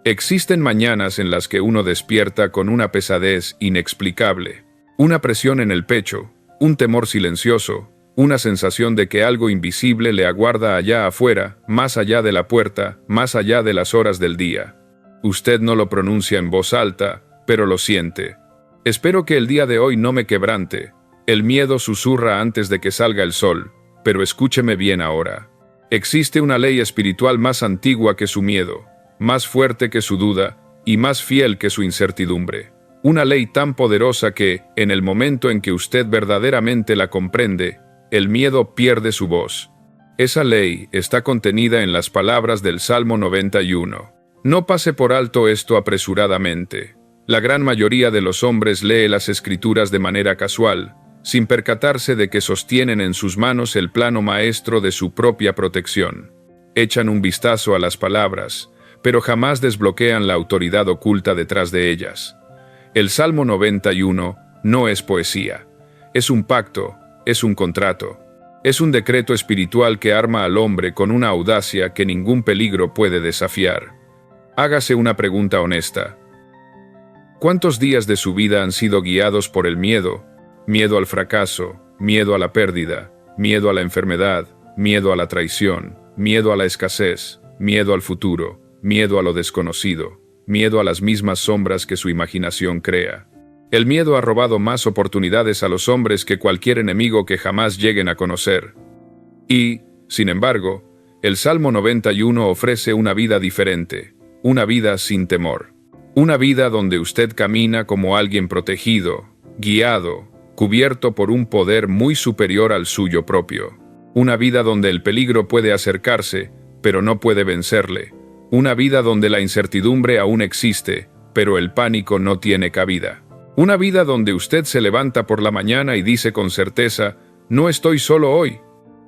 Existen mañanas en las que uno despierta con una pesadez inexplicable, una presión en el pecho, un temor silencioso, una sensación de que algo invisible le aguarda allá afuera, más allá de la puerta, más allá de las horas del día. Usted no lo pronuncia en voz alta, pero lo siente. Espero que el día de hoy no me quebrante. El miedo susurra antes de que salga el sol, pero escúcheme bien ahora. Existe una ley espiritual más antigua que su miedo, más fuerte que su duda y más fiel que su incertidumbre. Una ley tan poderosa que, en el momento en que usted verdaderamente la comprende, el miedo pierde su voz. Esa ley está contenida en las palabras del Salmo 91. No pase por alto esto apresuradamente. La gran mayoría de los hombres lee las Escrituras de manera casual, sin percatarse de que sostienen en sus manos el plano maestro de su propia protección. Echan un vistazo a las palabras, pero jamás desbloquean la autoridad oculta detrás de ellas. El Salmo 91 no es poesía. Es un pacto, es un contrato. Es un decreto espiritual que arma al hombre con una audacia que ningún peligro puede desafiar. Hágase una pregunta honesta. ¿Cuántos días de su vida han sido guiados por el miedo? Miedo al fracaso, miedo a la pérdida, miedo a la enfermedad, miedo a la traición, miedo a la escasez, miedo al futuro, miedo a lo desconocido, miedo a las mismas sombras que su imaginación crea. El miedo ha robado más oportunidades a los hombres que cualquier enemigo que jamás lleguen a conocer. Y, sin embargo, el Salmo 91 ofrece una vida diferente, una vida sin temor. Una vida donde usted camina como alguien protegido, guiado, cubierto por un poder muy superior al suyo propio. Una vida donde el peligro puede acercarse, pero no puede vencerle. Una vida donde la incertidumbre aún existe, pero el pánico no tiene cabida. Una vida donde usted se levanta por la mañana y dice con certeza, no estoy solo hoy.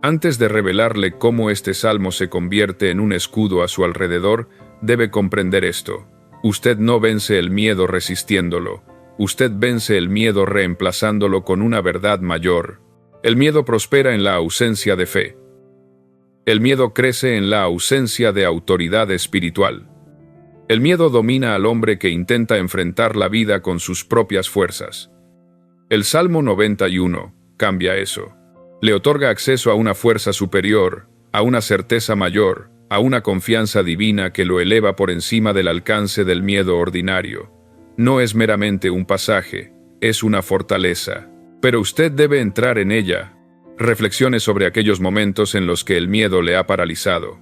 Antes de revelarle cómo este salmo se convierte en un escudo a su alrededor, debe comprender esto. Usted no vence el miedo resistiéndolo. Usted vence el miedo reemplazándolo con una verdad mayor. El miedo prospera en la ausencia de fe. El miedo crece en la ausencia de autoridad espiritual. El miedo domina al hombre que intenta enfrentar la vida con sus propias fuerzas. El Salmo 91 cambia eso. Le otorga acceso a una fuerza superior, a una certeza mayor, a una confianza divina que lo eleva por encima del alcance del miedo ordinario. No es meramente un pasaje, es una fortaleza. Pero usted debe entrar en ella. Reflexione sobre aquellos momentos en los que el miedo le ha paralizado.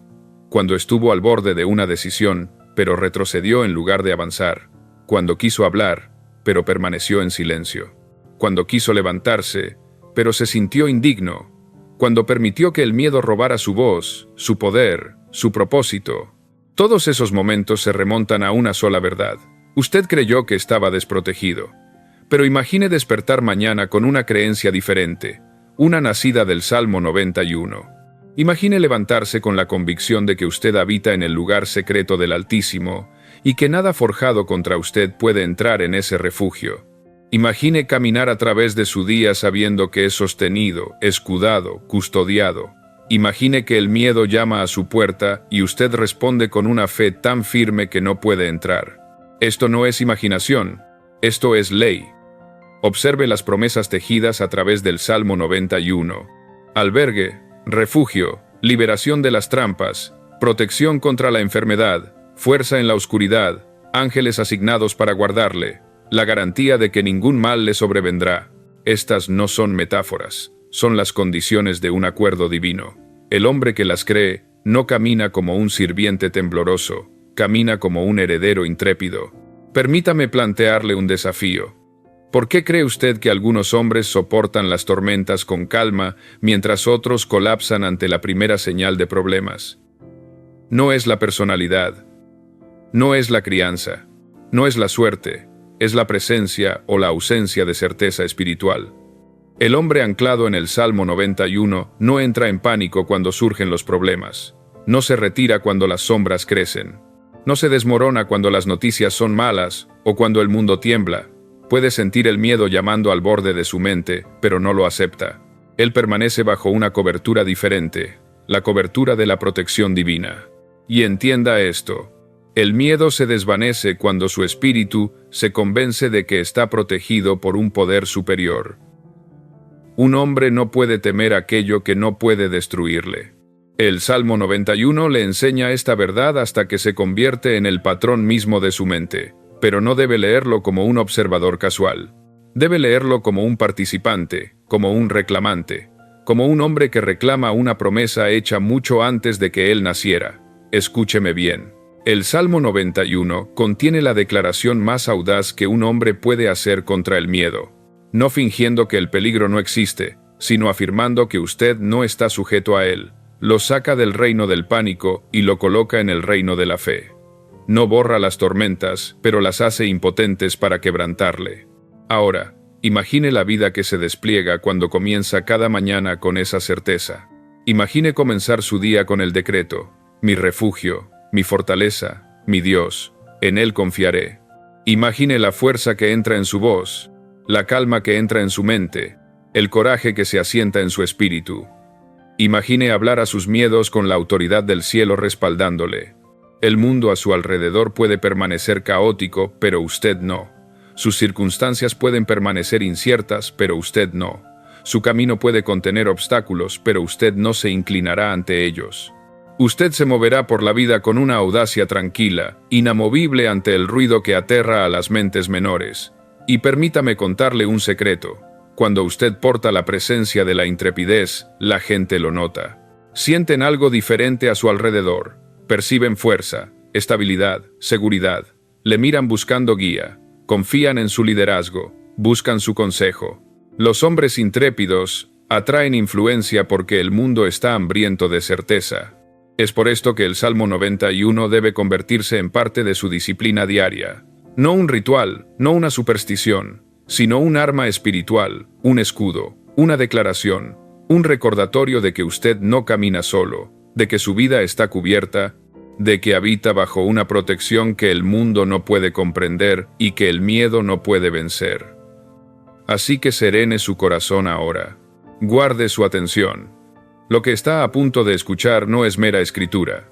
Cuando estuvo al borde de una decisión, pero retrocedió en lugar de avanzar. Cuando quiso hablar, pero permaneció en silencio. Cuando quiso levantarse, pero se sintió indigno. Cuando permitió que el miedo robara su voz, su poder, su propósito. Todos esos momentos se remontan a una sola verdad. Usted creyó que estaba desprotegido. Pero imagine despertar mañana con una creencia diferente. Una nacida del Salmo 91. Imagine levantarse con la convicción de que usted habita en el lugar secreto del Altísimo y que nada forjado contra usted puede entrar en ese refugio. Imagine caminar a través de su día sabiendo que es sostenido, escudado, custodiado. Imagine que el miedo llama a su puerta y usted responde con una fe tan firme que no puede entrar. Esto no es imaginación, esto es ley. Observe las promesas tejidas a través del Salmo 91. Albergue, refugio, liberación de las trampas, protección contra la enfermedad, fuerza en la oscuridad, ángeles asignados para guardarle, la garantía de que ningún mal le sobrevendrá. Estas no son metáforas, son las condiciones de un acuerdo divino. El hombre que las cree no camina como un sirviente tembloroso, camina como un heredero intrépido. Permítame plantearle un desafío. ¿Por qué cree usted que algunos hombres soportan las tormentas con calma mientras otros colapsan ante la primera señal de problemas? No es la personalidad, no es la crianza, no es la suerte, es la presencia o la ausencia de certeza espiritual. El hombre anclado en el Salmo 91 no entra en pánico cuando surgen los problemas, no se retira cuando las sombras crecen, no se desmorona cuando las noticias son malas o cuando el mundo tiembla. Puede sentir el miedo llamando al borde de su mente, pero no lo acepta. Él permanece bajo una cobertura diferente, la cobertura de la protección divina. Y entienda esto. El miedo se desvanece cuando su espíritu se convence de que está protegido por un poder superior. Un hombre no puede temer aquello que no puede destruirle. El Salmo 91 le enseña esta verdad hasta que se convierte en el patrón mismo de su mente, pero no debe leerlo como un observador casual. Debe leerlo como un participante, como un reclamante, como un hombre que reclama una promesa hecha mucho antes de que él naciera. Escúcheme bien. El Salmo 91 contiene la declaración más audaz que un hombre puede hacer contra el miedo, no fingiendo que el peligro no existe, sino afirmando que usted no está sujeto a él. Lo saca del reino del pánico y lo coloca en el reino de la fe. No borra las tormentas, pero las hace impotentes para quebrantarle. Ahora, imagine la vida que se despliega cuando comienza cada mañana con esa certeza. Imagine comenzar su día con el decreto: mi refugio, mi fortaleza, mi Dios, en Él confiaré. Imagine la fuerza que entra en su voz, la calma que entra en su mente, el coraje que se asienta en su espíritu. Imagine hablar a sus miedos con la autoridad del cielo respaldándole. El mundo a su alrededor puede permanecer caótico, pero usted no. Sus circunstancias pueden permanecer inciertas, pero usted no. Su camino puede contener obstáculos, pero usted no se inclinará ante ellos. Usted se moverá por la vida con una audacia tranquila, inamovible ante el ruido que aterra a las mentes menores. Y permítame contarle un secreto. Cuando usted porta la presencia de la intrepidez, la gente lo nota. Sienten algo diferente a su alrededor. Perciben fuerza, estabilidad, seguridad. Le miran buscando guía. Confían en su liderazgo. Buscan su consejo. Los hombres intrépidos atraen influencia porque el mundo está hambriento de certeza. Es por esto que el Salmo 91 debe convertirse en parte de su disciplina diaria. No un ritual, no una superstición, sino un arma espiritual, un escudo, una declaración, un recordatorio de que usted no camina solo, de que su vida está cubierta, de que habita bajo una protección que el mundo no puede comprender y que el miedo no puede vencer. Así que serene su corazón ahora. Guarde su atención. Lo que está a punto de escuchar no es mera escritura.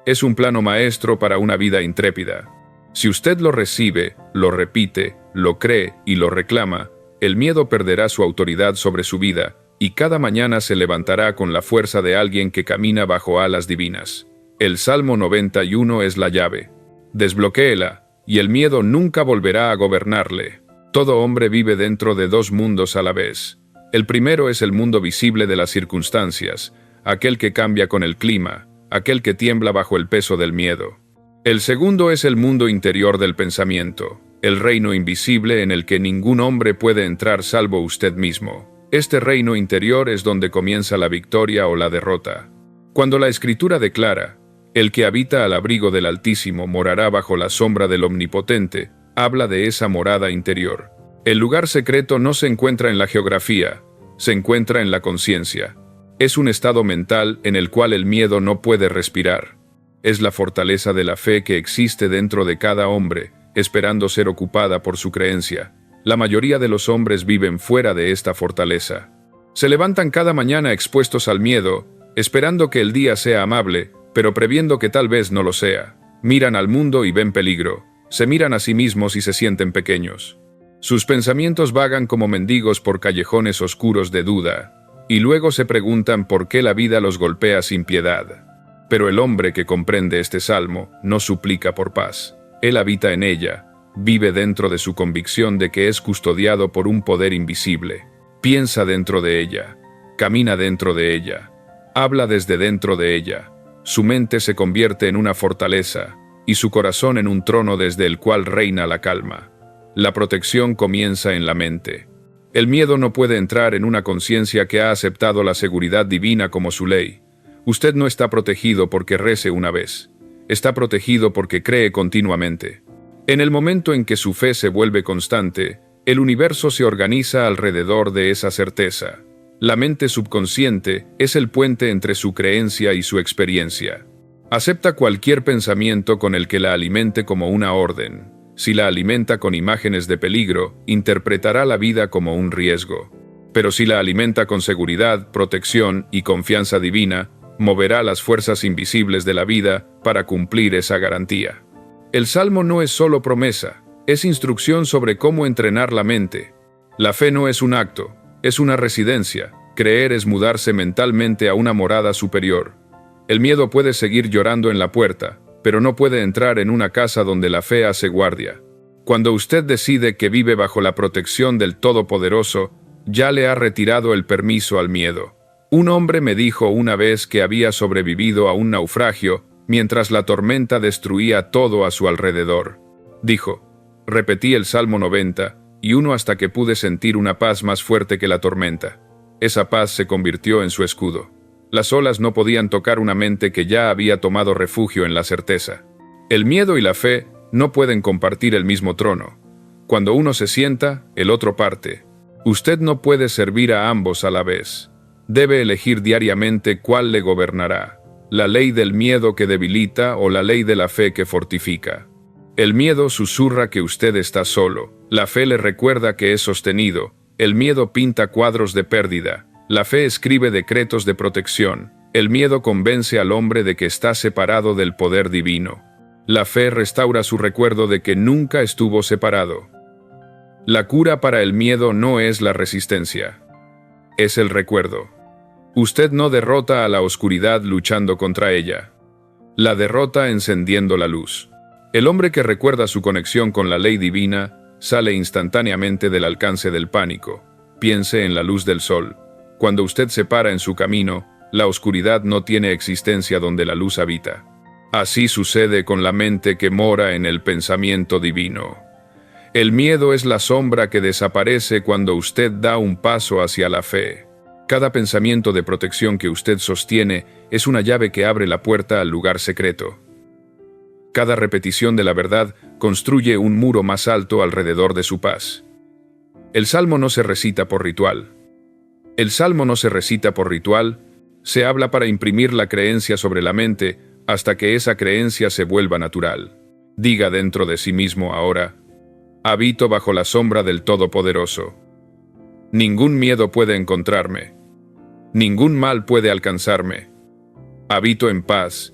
Es un plano maestro para una vida intrépida. Si usted lo recibe, lo repite, lo cree y lo reclama, el miedo perderá su autoridad sobre su vida, y cada mañana se levantará con la fuerza de alguien que camina bajo alas divinas. El Salmo 91 es la llave. Desbloquéela, y el miedo nunca volverá a gobernarle. Todo hombre vive dentro de dos mundos a la vez. El primero es el mundo visible de las circunstancias, aquel que cambia con el clima, aquel que tiembla bajo el peso del miedo. El segundo es el mundo interior del pensamiento, el reino invisible en el que ningún hombre puede entrar salvo usted mismo. Este reino interior es donde comienza la victoria o la derrota. Cuando la Escritura declara, el que habita al abrigo del Altísimo morará bajo la sombra del Omnipotente, habla de esa morada interior. El lugar secreto no se encuentra en la geografía, se encuentra en la conciencia. Es un estado mental en el cual el miedo no puede respirar. Es la fortaleza de la fe que existe dentro de cada hombre, esperando ser ocupada por su creencia. La mayoría de los hombres viven fuera de esta fortaleza. Se levantan cada mañana expuestos al miedo, esperando que el día sea amable, pero previendo que tal vez no lo sea. Miran al mundo y ven peligro. Se miran a sí mismos y se sienten pequeños. Sus pensamientos vagan como mendigos por callejones oscuros de duda, y luego se preguntan por qué la vida los golpea sin piedad. Pero el hombre que comprende este salmo no suplica por paz. Él habita en ella, vive dentro de su convicción de que es custodiado por un poder invisible. Piensa dentro de ella, camina dentro de ella, habla desde dentro de ella. Su mente se convierte en una fortaleza, y su corazón en un trono desde el cual reina la calma. La protección comienza en la mente. El miedo no puede entrar en una conciencia que ha aceptado la seguridad divina como su ley. Usted no está protegido porque rece una vez. Está protegido porque cree continuamente. En el momento en que su fe se vuelve constante, el universo se organiza alrededor de esa certeza. La mente subconsciente es el puente entre su creencia y su experiencia. Acepta cualquier pensamiento con el que la alimente como una orden. Si la alimenta con imágenes de peligro, interpretará la vida como un riesgo. Pero si la alimenta con seguridad, protección y confianza divina, moverá las fuerzas invisibles de la vida para cumplir esa garantía. El Salmo no es solo promesa, es instrucción sobre cómo entrenar la mente. La fe no es un acto, es una residencia. Creer es mudarse mentalmente a una morada superior. El miedo puede seguir llorando en la puerta, pero no puede entrar en una casa donde la fe hace guardia. Cuando usted decide que vive bajo la protección del Todopoderoso, ya le ha retirado el permiso al miedo. Un hombre me dijo una vez que había sobrevivido a un naufragio mientras la tormenta destruía todo a su alrededor. Dijo, repetí el Salmo 90, y uno hasta que pude sentir una paz más fuerte que la tormenta. Esa paz se convirtió en su escudo. Las olas no podían tocar una mente que ya había tomado refugio en la certeza. El miedo y la fe no pueden compartir el mismo trono. Cuando uno se sienta, el otro parte. Usted no puede servir a ambos a la vez. Debe elegir diariamente cuál le gobernará, la ley del miedo que debilita o la ley de la fe que fortifica. El miedo susurra que usted está solo, la fe le recuerda que es sostenido, el miedo pinta cuadros de pérdida, la fe escribe decretos de protección, el miedo convence al hombre de que está separado del poder divino. La fe restaura su recuerdo de que nunca estuvo separado. La cura para el miedo no es la resistencia, es el recuerdo. Usted no derrota a la oscuridad luchando contra ella. La derrota encendiendo la luz. El hombre que recuerda su conexión con la ley divina sale instantáneamente del alcance del pánico. Piense en la luz del sol. Cuando usted se para en su camino, la oscuridad no tiene existencia donde la luz habita. Así sucede con la mente que mora en el pensamiento divino. El miedo es la sombra que desaparece cuando usted da un paso hacia la fe. Cada pensamiento de protección que usted sostiene es una llave que abre la puerta al lugar secreto. Cada repetición de la verdad construye un muro más alto alrededor de su paz. El Salmo no se recita por ritual. El Salmo no se recita por ritual, se habla para imprimir la creencia sobre la mente hasta que esa creencia se vuelva natural. Diga dentro de sí mismo ahora, habito bajo la sombra del Todopoderoso. Ningún miedo puede encontrarme. Ningún mal puede alcanzarme. Habito en paz,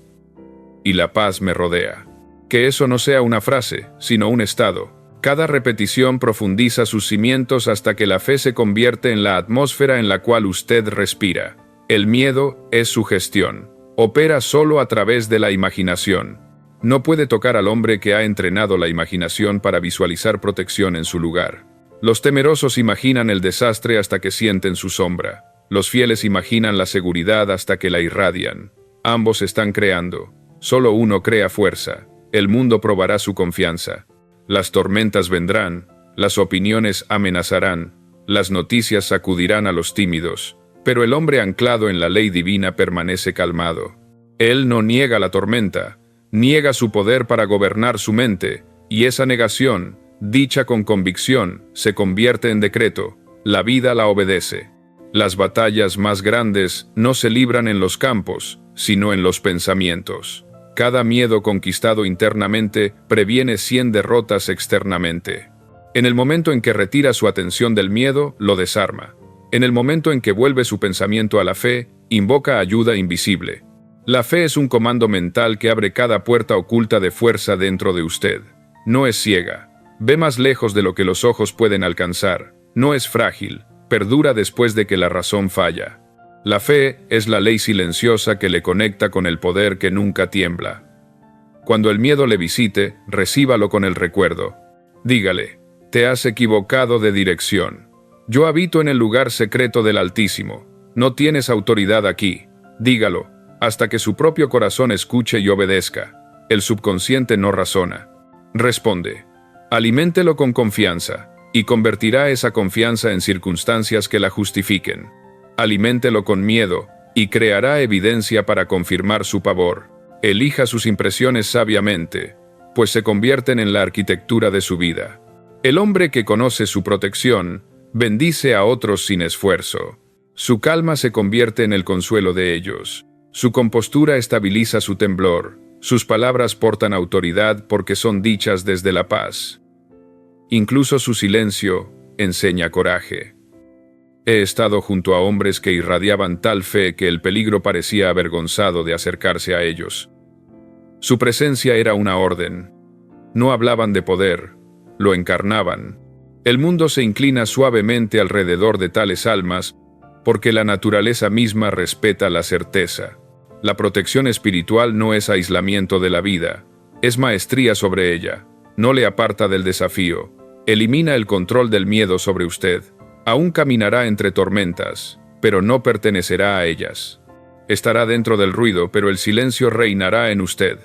y la paz me rodea. Que eso no sea una frase, sino un estado. Cada repetición profundiza sus cimientos hasta que la fe se convierte en la atmósfera en la cual usted respira. El miedo es sugestión. Opera solo a través de la imaginación. No puede tocar al hombre que ha entrenado la imaginación para visualizar protección en su lugar. Los temerosos imaginan el desastre hasta que sienten su sombra. Los fieles imaginan la seguridad hasta que la irradian. Ambos están creando. Solo uno crea fuerza. El mundo probará su confianza. Las tormentas vendrán, las opiniones amenazarán, las noticias sacudirán a los tímidos, pero el hombre anclado en la ley divina permanece calmado. Él no niega la tormenta, niega su poder para gobernar su mente, y esa negación, dicha con convicción, se convierte en decreto. La vida la obedece. Las batallas más grandes no se libran en los campos, sino en los pensamientos. Cada miedo conquistado internamente previene 100 derrotas externamente. En el momento en que retira su atención del miedo, lo desarma. En el momento en que vuelve su pensamiento a la fe, invoca ayuda invisible. La fe es un comando mental que abre cada puerta oculta de fuerza dentro de usted. No es ciega. Ve más lejos de lo que los ojos pueden alcanzar. No es frágil. Perdura después de que la razón falla. La fe es la ley silenciosa que le conecta con el poder que nunca tiembla. Cuando el miedo le visite, recíbalo con el recuerdo. Dígale, te has equivocado de dirección. Yo habito en el lugar secreto del Altísimo. No tienes autoridad aquí. Dígalo, hasta que su propio corazón escuche y obedezca. El subconsciente no razona. Responde. Aliméntelo con confianza, y convertirá esa confianza en circunstancias que la justifiquen. Aliméntelo con miedo, y creará evidencia para confirmar su pavor. Elija sus impresiones sabiamente, pues se convierten en la arquitectura de su vida. El hombre que conoce su protección, bendice a otros sin esfuerzo. Su calma se convierte en el consuelo de ellos. Su compostura estabiliza su temblor. Sus palabras portan autoridad porque son dichas desde la paz. Incluso su silencio enseña coraje. He estado junto a hombres que irradiaban tal fe que el peligro parecía avergonzado de acercarse a ellos. Su presencia era una orden. No hablaban de poder, lo encarnaban. El mundo se inclina suavemente alrededor de tales almas porque la naturaleza misma respeta la certeza. La protección espiritual no es aislamiento de la vida, es maestría sobre ella. No le aparta del desafío. Elimina el control del miedo sobre usted. Aún caminará entre tormentas, pero no pertenecerá a ellas. Estará dentro del ruido, pero el silencio reinará en usted.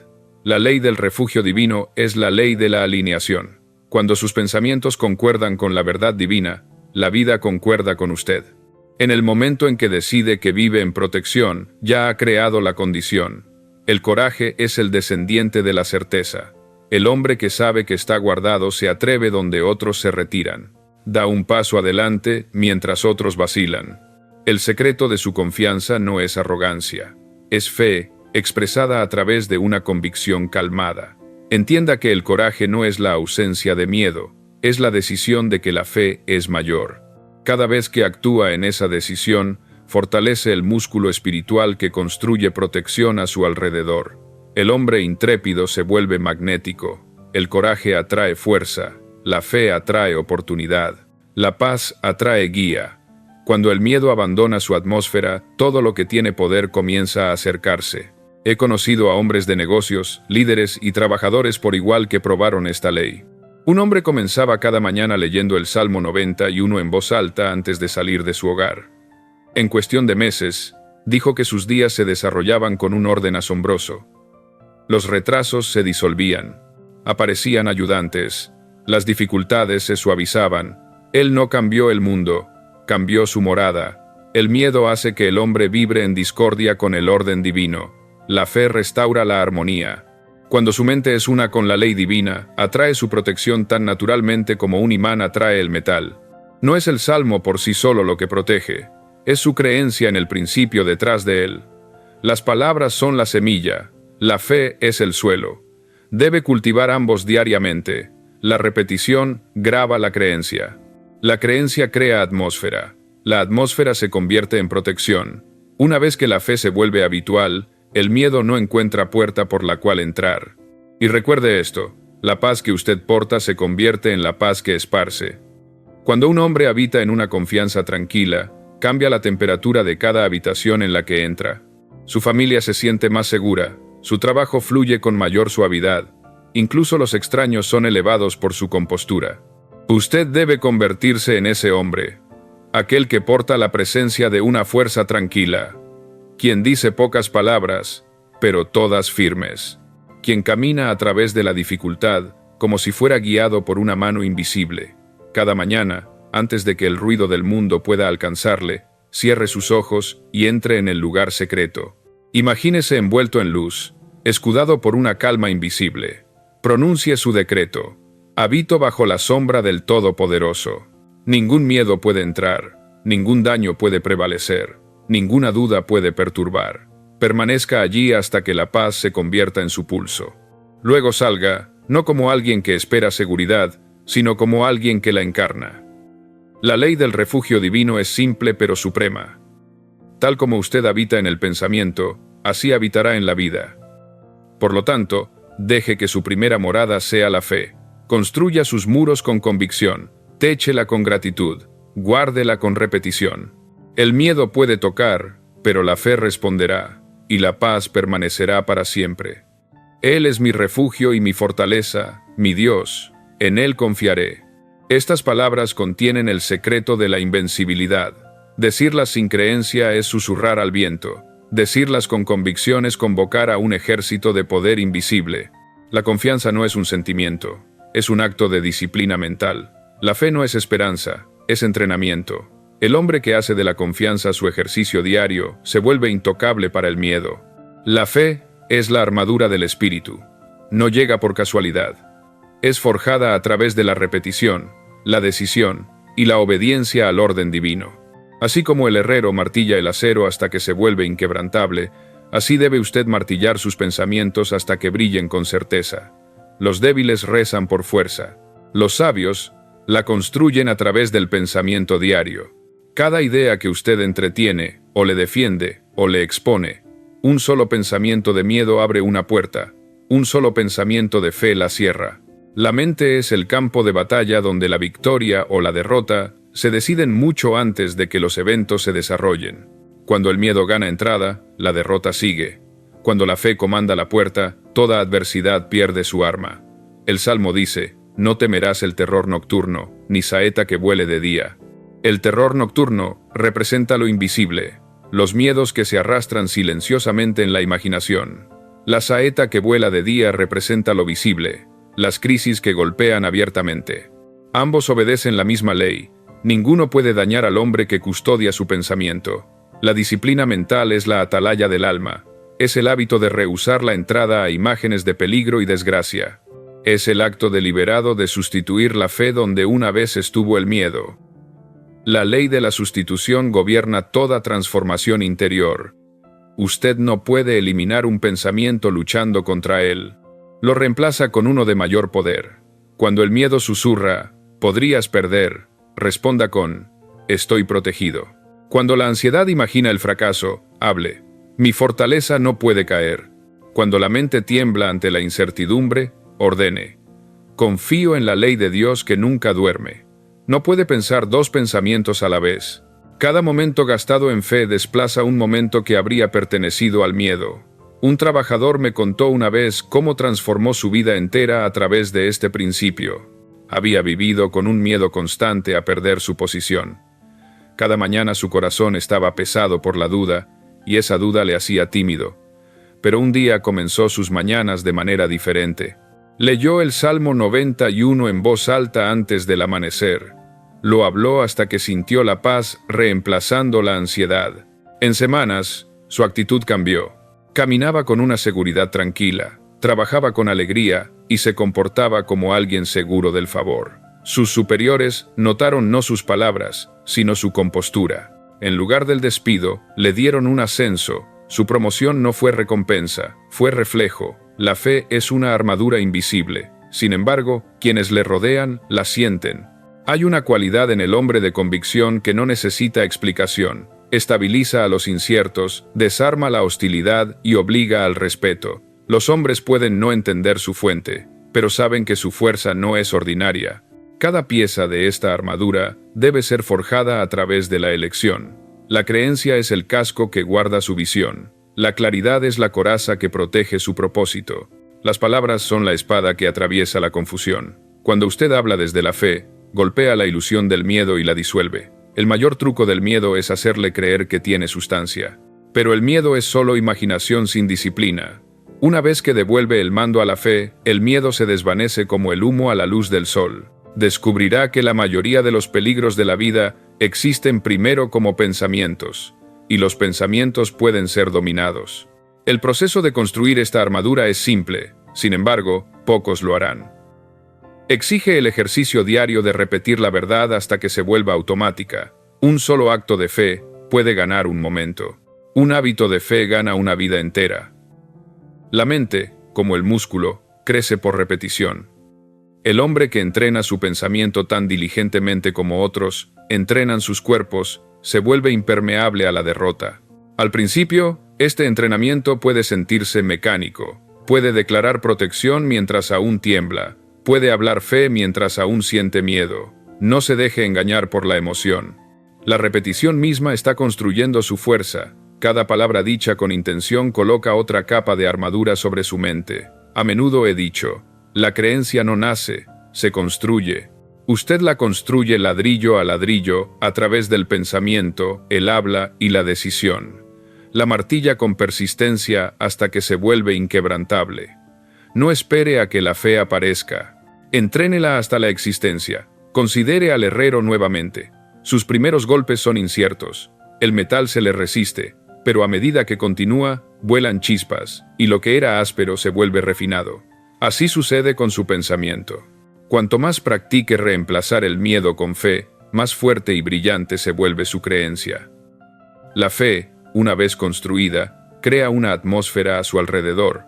La ley del refugio divino es la ley de la alineación. Cuando sus pensamientos concuerdan con la verdad divina, la vida concuerda con usted. En el momento en que decide que vive en protección, ya ha creado la condición. El coraje es el descendiente de la certeza. El hombre que sabe que está guardado se atreve donde otros se retiran. Da un paso adelante mientras otros vacilan. El secreto de su confianza no es arrogancia. Es fe, expresada a través de una convicción calmada. Entienda que el coraje no es la ausencia de miedo, es la decisión de que la fe es mayor. Cada vez que actúa en esa decisión, fortalece el músculo espiritual que construye protección a su alrededor. El hombre intrépido se vuelve magnético. El coraje atrae fuerza. La fe atrae oportunidad. La paz atrae guía. Cuando el miedo abandona su atmósfera, todo lo que tiene poder comienza a acercarse. He conocido a hombres de negocios, líderes y trabajadores por igual que probaron esta ley. Un hombre comenzaba cada mañana leyendo el Salmo 91 en voz alta antes de salir de su hogar. En cuestión de meses, dijo que sus días se desarrollaban con un orden asombroso. Los retrasos se disolvían, aparecían ayudantes, las dificultades se suavizaban. Él no cambió el mundo, cambió su morada. El miedo hace que el hombre vibre en discordia con el orden divino. La fe restaura la armonía. Cuando su mente es una con la ley divina, atrae su protección tan naturalmente como un imán atrae el metal. No es el salmo por sí solo lo que protege, es su creencia en el principio detrás de él. Las palabras son la semilla, la fe es el suelo. Debe cultivar ambos diariamente. La repetición graba la creencia. La creencia crea atmósfera. La atmósfera se convierte en protección. Una vez que la fe se vuelve habitual, el miedo no encuentra puerta por la cual entrar. Y recuerde esto, la paz que usted porta se convierte en la paz que esparce. Cuando un hombre habita en una confianza tranquila, cambia la temperatura de cada habitación en la que entra. Su familia se siente más segura, su trabajo fluye con mayor suavidad, incluso los extraños son elevados por su compostura. Usted debe convertirse en ese hombre, aquel que porta la presencia de una fuerza tranquila, quien dice pocas palabras, pero todas firmes, quien camina a través de la dificultad como si fuera guiado por una mano invisible. Cada mañana, antes de que el ruido del mundo pueda alcanzarle, cierre sus ojos y entre en el lugar secreto. Imagínese envuelto en luz, escudado por una calma invisible. Pronuncie su decreto. Habito bajo la sombra del Todopoderoso. Ningún miedo puede entrar, ningún daño puede prevalecer, ninguna duda puede perturbar. Permanezca allí hasta que la paz se convierta en su pulso. Luego salga, no como alguien que espera seguridad, sino como alguien que la encarna. La ley del refugio divino es simple pero suprema. Tal como usted habita en el pensamiento, así habitará en la vida. Por lo tanto, deje que su primera morada sea la fe. Construya sus muros con convicción, téchela con gratitud, guárdela con repetición. El miedo puede tocar, pero la fe responderá, y la paz permanecerá para siempre. Él es mi refugio y mi fortaleza, mi Dios, en Él confiaré. Estas palabras contienen el secreto de la invencibilidad. Decirlas sin creencia es susurrar al viento. Decirlas con convicción es convocar a un ejército de poder invisible. La confianza no es un sentimiento, es un acto de disciplina mental. La fe no es esperanza, es entrenamiento. El hombre que hace de la confianza su ejercicio diario se vuelve intocable para el miedo. La fe es la armadura del espíritu. No llega por casualidad. Es forjada a través de la repetición, la decisión y la obediencia al orden divino. Así como el herrero martilla el acero hasta que se vuelve inquebrantable, así debe usted martillar sus pensamientos hasta que brillen con certeza. Los débiles rezan por fuerza. Los sabios la construyen a través del pensamiento diario. Cada idea que usted entretiene, o le defiende, o le expone, un solo pensamiento de miedo abre una puerta, un solo pensamiento de fe la cierra. La mente es el campo de batalla donde la victoria o la derrota se deciden mucho antes de que los eventos se desarrollen. Cuando el miedo gana entrada, la derrota sigue. Cuando la fe comanda la puerta, toda adversidad pierde su arma. El Salmo dice: no temerás el terror nocturno, ni saeta que vuele de día. El terror nocturno representa lo invisible, los miedos que se arrastran silenciosamente en la imaginación. La saeta que vuela de día representa lo visible, las crisis que golpean abiertamente. Ambos obedecen la misma ley. Ninguno puede dañar al hombre que custodia su pensamiento. La disciplina mental es la atalaya del alma. Es el hábito de rehusar la entrada a imágenes de peligro y desgracia. Es el acto deliberado de sustituir la fe donde una vez estuvo el miedo. La ley de la sustitución gobierna toda transformación interior. Usted no puede eliminar un pensamiento luchando contra él. Lo reemplaza con uno de mayor poder. Cuando el miedo susurra: podrías perder, responda con: estoy protegido. Cuando la ansiedad imagina el fracaso, hable: mi fortaleza no puede caer. Cuando la mente tiembla ante la incertidumbre, ordene: confío en la ley de Dios que nunca duerme. No puede pensar dos pensamientos a la vez. Cada momento gastado en fe desplaza un momento que habría pertenecido al miedo. Un trabajador me contó una vez cómo transformó su vida entera a través de este principio. Había vivido con un miedo constante a perder su posición. Cada mañana su corazón estaba pesado por la duda, y esa duda le hacía tímido. Pero un día comenzó sus mañanas de manera diferente. Leyó el Salmo 91 en voz alta antes del amanecer. Lo habló hasta que sintió la paz reemplazando la ansiedad. En semanas, su actitud cambió. Caminaba con una seguridad tranquila, trabajaba con alegría y se comportaba como alguien seguro del favor. Sus superiores notaron no sus palabras, sino su compostura. En lugar del despido, le dieron un ascenso. Su promoción no fue recompensa, fue reflejo. La fe es una armadura invisible. Sin embargo, quienes le rodean la sienten. Hay una cualidad en el hombre de convicción que no necesita explicación. Estabiliza a los inciertos, desarma la hostilidad y obliga al respeto. Los hombres pueden no entender su fuente, pero saben que su fuerza no es ordinaria. Cada pieza de esta armadura debe ser forjada a través de la elección. La creencia es el casco que guarda su visión. La claridad es la coraza que protege su propósito. Las palabras son la espada que atraviesa la confusión. Cuando usted habla desde la fe, golpea la ilusión del miedo y la disuelve. El mayor truco del miedo es hacerle creer que tiene sustancia. Pero el miedo es solo imaginación sin disciplina. Una vez que devuelve el mando a la fe, el miedo se desvanece como el humo a la luz del sol. Descubrirá que la mayoría de los peligros de la vida existen primero como pensamientos, y los pensamientos pueden ser dominados. El proceso de construir esta armadura es simple, sin embargo, pocos lo harán. Exige el ejercicio diario de repetir la verdad hasta que se vuelva automática. Un solo acto de fe puede ganar un momento. Un hábito de fe gana una vida entera. La mente, como el músculo, crece por repetición. El hombre que entrena su pensamiento tan diligentemente como otros, entrenan sus cuerpos, se vuelve impermeable a la derrota. Al principio, este entrenamiento puede sentirse mecánico. Puede declarar protección mientras aún tiembla. Puede hablar fe mientras aún siente miedo. No se deje engañar por la emoción. La repetición misma está construyendo su fuerza. Cada palabra dicha con intención coloca otra capa de armadura sobre su mente. A menudo he dicho: la creencia no nace, se construye. Usted la construye ladrillo a ladrillo a través del pensamiento, el habla y la decisión. La martilla con persistencia hasta que se vuelve inquebrantable. No espere a que la fe aparezca. Entrénela hasta la existencia. Considere al herrero nuevamente. Sus primeros golpes son inciertos. El metal se le resiste, pero a medida que continúa, vuelan chispas, y lo que era áspero se vuelve refinado. Así sucede con su pensamiento. Cuanto más practique reemplazar el miedo con fe, más fuerte y brillante se vuelve su creencia. La fe, una vez construida, crea una atmósfera a su alrededor.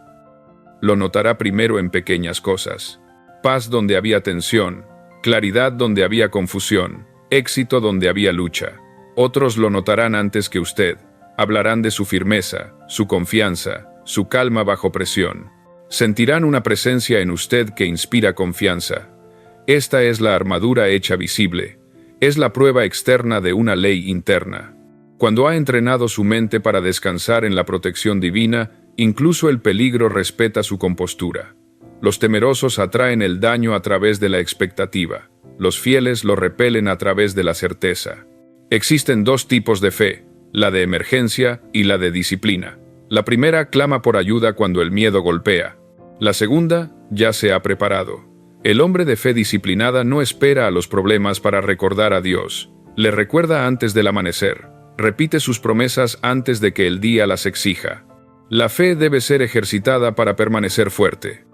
Lo notará primero en pequeñas cosas. Paz donde había tensión, claridad donde había confusión, éxito donde había lucha. Otros lo notarán antes que usted. Hablarán de su firmeza, su confianza, su calma bajo presión. Sentirán una presencia en usted que inspira confianza. Esta es la armadura hecha visible. Es la prueba externa de una ley interna. Cuando ha entrenado su mente para descansar en la protección divina, incluso el peligro respeta su compostura. Los temerosos atraen el daño a través de la expectativa. Los fieles lo repelen a través de la certeza. Existen dos tipos de fe, la de emergencia y la de disciplina. La primera clama por ayuda cuando el miedo golpea. La segunda ya se ha preparado. El hombre de fe disciplinada no espera a los problemas para recordar a Dios. Le recuerda antes del amanecer. Repite sus promesas antes de que el día las exija. La fe debe ser ejercitada para permanecer fuerte.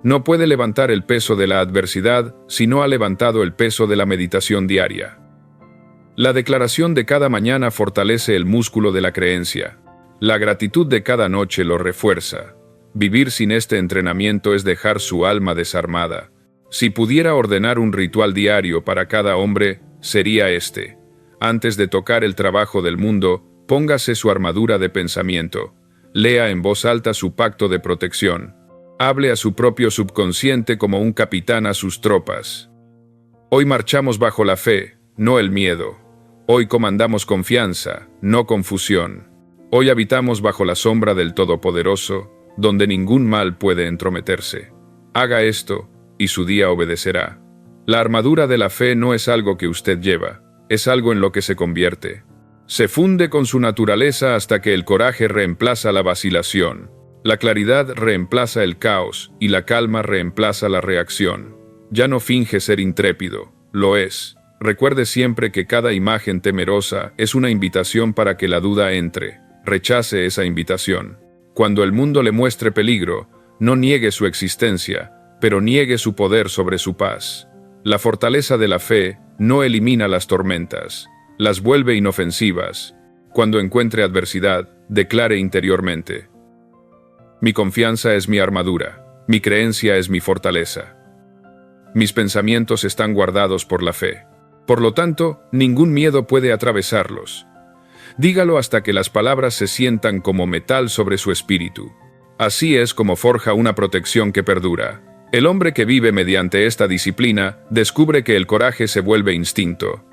No puede levantar el peso de la adversidad si no ha levantado el peso de la meditación diaria. La declaración de cada mañana fortalece el músculo de la creencia. La gratitud de cada noche lo refuerza. Vivir sin este entrenamiento es dejar su alma desarmada. Si pudiera ordenar un ritual diario para cada hombre, sería este. Antes de tocar el trabajo del mundo, póngase su armadura de pensamiento. Lea en voz alta su pacto de protección. Hable a su propio subconsciente como un capitán a sus tropas. Hoy marchamos bajo la fe, no el miedo. Hoy comandamos confianza, no confusión. Hoy habitamos bajo la sombra del Todopoderoso, donde ningún mal puede entrometerse. Haga esto, y su día obedecerá. La armadura de la fe no es algo que usted lleva, es algo en lo que se convierte. Se funde con su naturaleza hasta que el coraje reemplaza la vacilación. La claridad reemplaza el caos y la calma reemplaza la reacción. Ya no finge ser intrépido, lo es. Recuerde siempre que cada imagen temerosa es una invitación para que la duda entre. Rechace esa invitación. Cuando el mundo le muestre peligro, no niegue su existencia, pero niegue su poder sobre su paz. La fortaleza de la fe no elimina las tormentas, las vuelve inofensivas. Cuando encuentre adversidad, declare interiormente: mi confianza es mi armadura, mi creencia es mi fortaleza. Mis pensamientos están guardados por la fe. Por lo tanto, ningún miedo puede atravesarlos. Dígalo hasta que las palabras se sientan como metal sobre su espíritu. Así es como forja una protección que perdura. El hombre que vive mediante esta disciplina descubre que el coraje se vuelve instinto.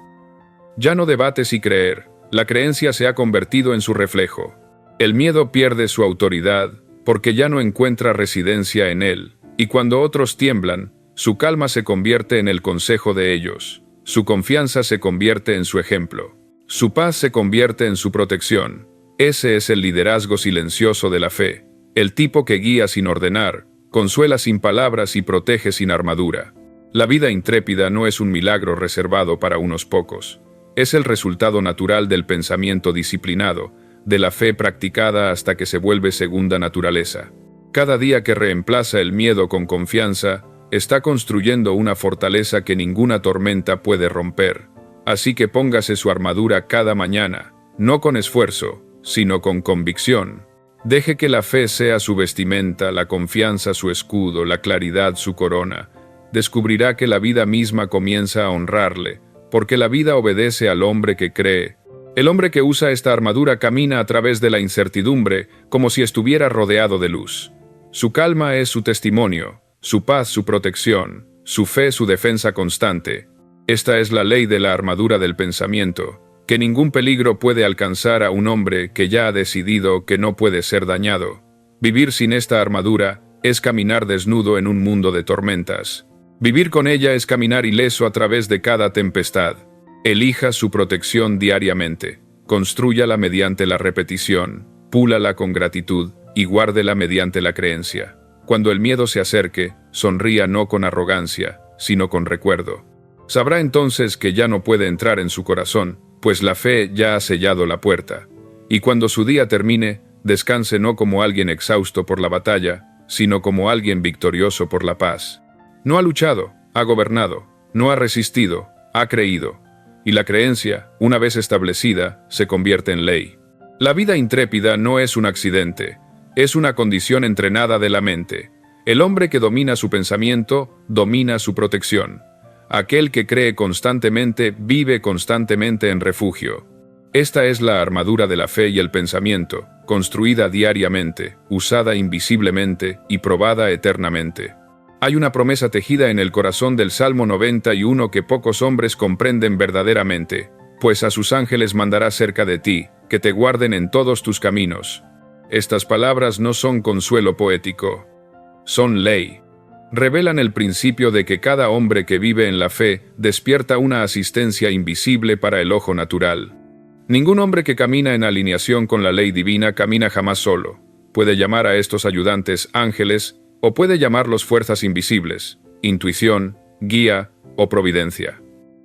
Ya no debate si creer, la creencia se ha convertido en su reflejo. El miedo pierde su autoridad, porque ya no encuentra residencia en él, y cuando otros tiemblan, su calma se convierte en el consejo de ellos, su confianza se convierte en su ejemplo, su paz se convierte en su protección. Ese es el liderazgo silencioso de la fe, el tipo que guía sin ordenar, consuela sin palabras y protege sin armadura. La vida intrépida no es un milagro reservado para unos pocos, es el resultado natural del pensamiento disciplinado, de la fe practicada hasta que se vuelve segunda naturaleza. Cada día que reemplaza el miedo con confianza, está construyendo una fortaleza que ninguna tormenta puede romper. Así que póngase su armadura cada mañana, no con esfuerzo, sino con convicción. Deje que la fe sea su vestimenta, la confianza su escudo, la claridad su corona. Descubrirá que la vida misma comienza a honrarle, porque la vida obedece al hombre que cree. El hombre que usa esta armadura camina a través de la incertidumbre como si estuviera rodeado de luz. Su calma es su testimonio, su paz su protección, su fe su defensa constante. Esta es la ley de la armadura del pensamiento, que ningún peligro puede alcanzar a un hombre que ya ha decidido que no puede ser dañado. Vivir sin esta armadura es caminar desnudo en un mundo de tormentas. Vivir con ella es caminar ileso a través de cada tempestad. Elija su protección diariamente. Constrúyala mediante la repetición, púlala con gratitud y guárdela mediante la creencia. Cuando el miedo se acerque, sonría no con arrogancia, sino con recuerdo. Sabrá entonces que ya no puede entrar en su corazón, pues la fe ya ha sellado la puerta. Y cuando su día termine, descanse no como alguien exhausto por la batalla, sino como alguien victorioso por la paz. No ha luchado, ha gobernado, no ha resistido, ha creído. Y la creencia, una vez establecida, se convierte en ley. La vida intrépida no es un accidente, es una condición entrenada de la mente. El hombre que domina su pensamiento, domina su protección. Aquel que cree constantemente, vive constantemente en refugio. Esta es la armadura de la fe y el pensamiento, construida diariamente, usada invisiblemente y probada eternamente. Hay una promesa tejida en el corazón del Salmo 91 que pocos hombres comprenden verdaderamente, pues a sus ángeles mandará cerca de ti, que te guarden en todos tus caminos. Estas palabras no son consuelo poético, son ley. Revelan el principio de que cada hombre que vive en la fe despierta una asistencia invisible para el ojo natural. Ningún hombre que camina en alineación con la ley divina camina jamás solo. Puede llamar a estos ayudantes ángeles o puede llamarlos fuerzas invisibles, intuición, guía o providencia.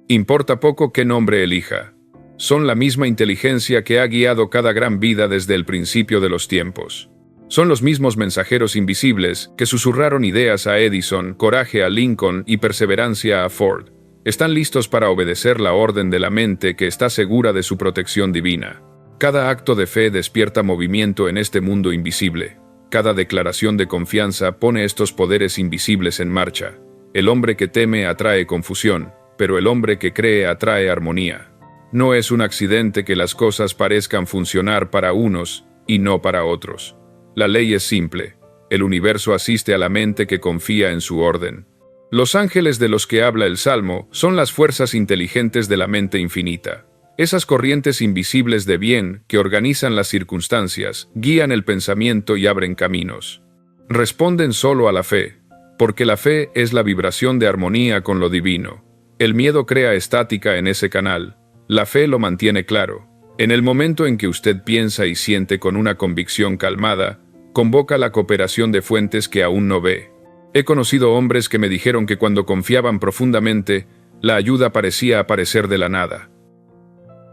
Importa poco qué nombre elija. Son la misma inteligencia que ha guiado cada gran vida desde el principio de los tiempos. Son los mismos mensajeros invisibles que susurraron ideas a Edison, coraje a Lincoln y perseverancia a Ford. Están listos para obedecer la orden de la mente que está segura de su protección divina. Cada acto de fe despierta movimiento en este mundo invisible. Cada declaración de confianza pone estos poderes invisibles en marcha. El hombre que teme atrae confusión, pero el hombre que cree atrae armonía. No es un accidente que las cosas parezcan funcionar para unos y no para otros. La ley es simple. El universo asiste a la mente que confía en su orden. Los ángeles de los que habla el Salmo son las fuerzas inteligentes de la mente infinita. Esas corrientes invisibles de bien que organizan las circunstancias, guían el pensamiento y abren caminos. Responden solo a la fe, porque la fe es la vibración de armonía con lo divino. El miedo crea estática en ese canal. La fe lo mantiene claro. En el momento en que usted piensa y siente con una convicción calmada, convoca la cooperación de fuentes que aún no ve. He conocido hombres que me dijeron que cuando confiaban profundamente, la ayuda parecía aparecer de la nada.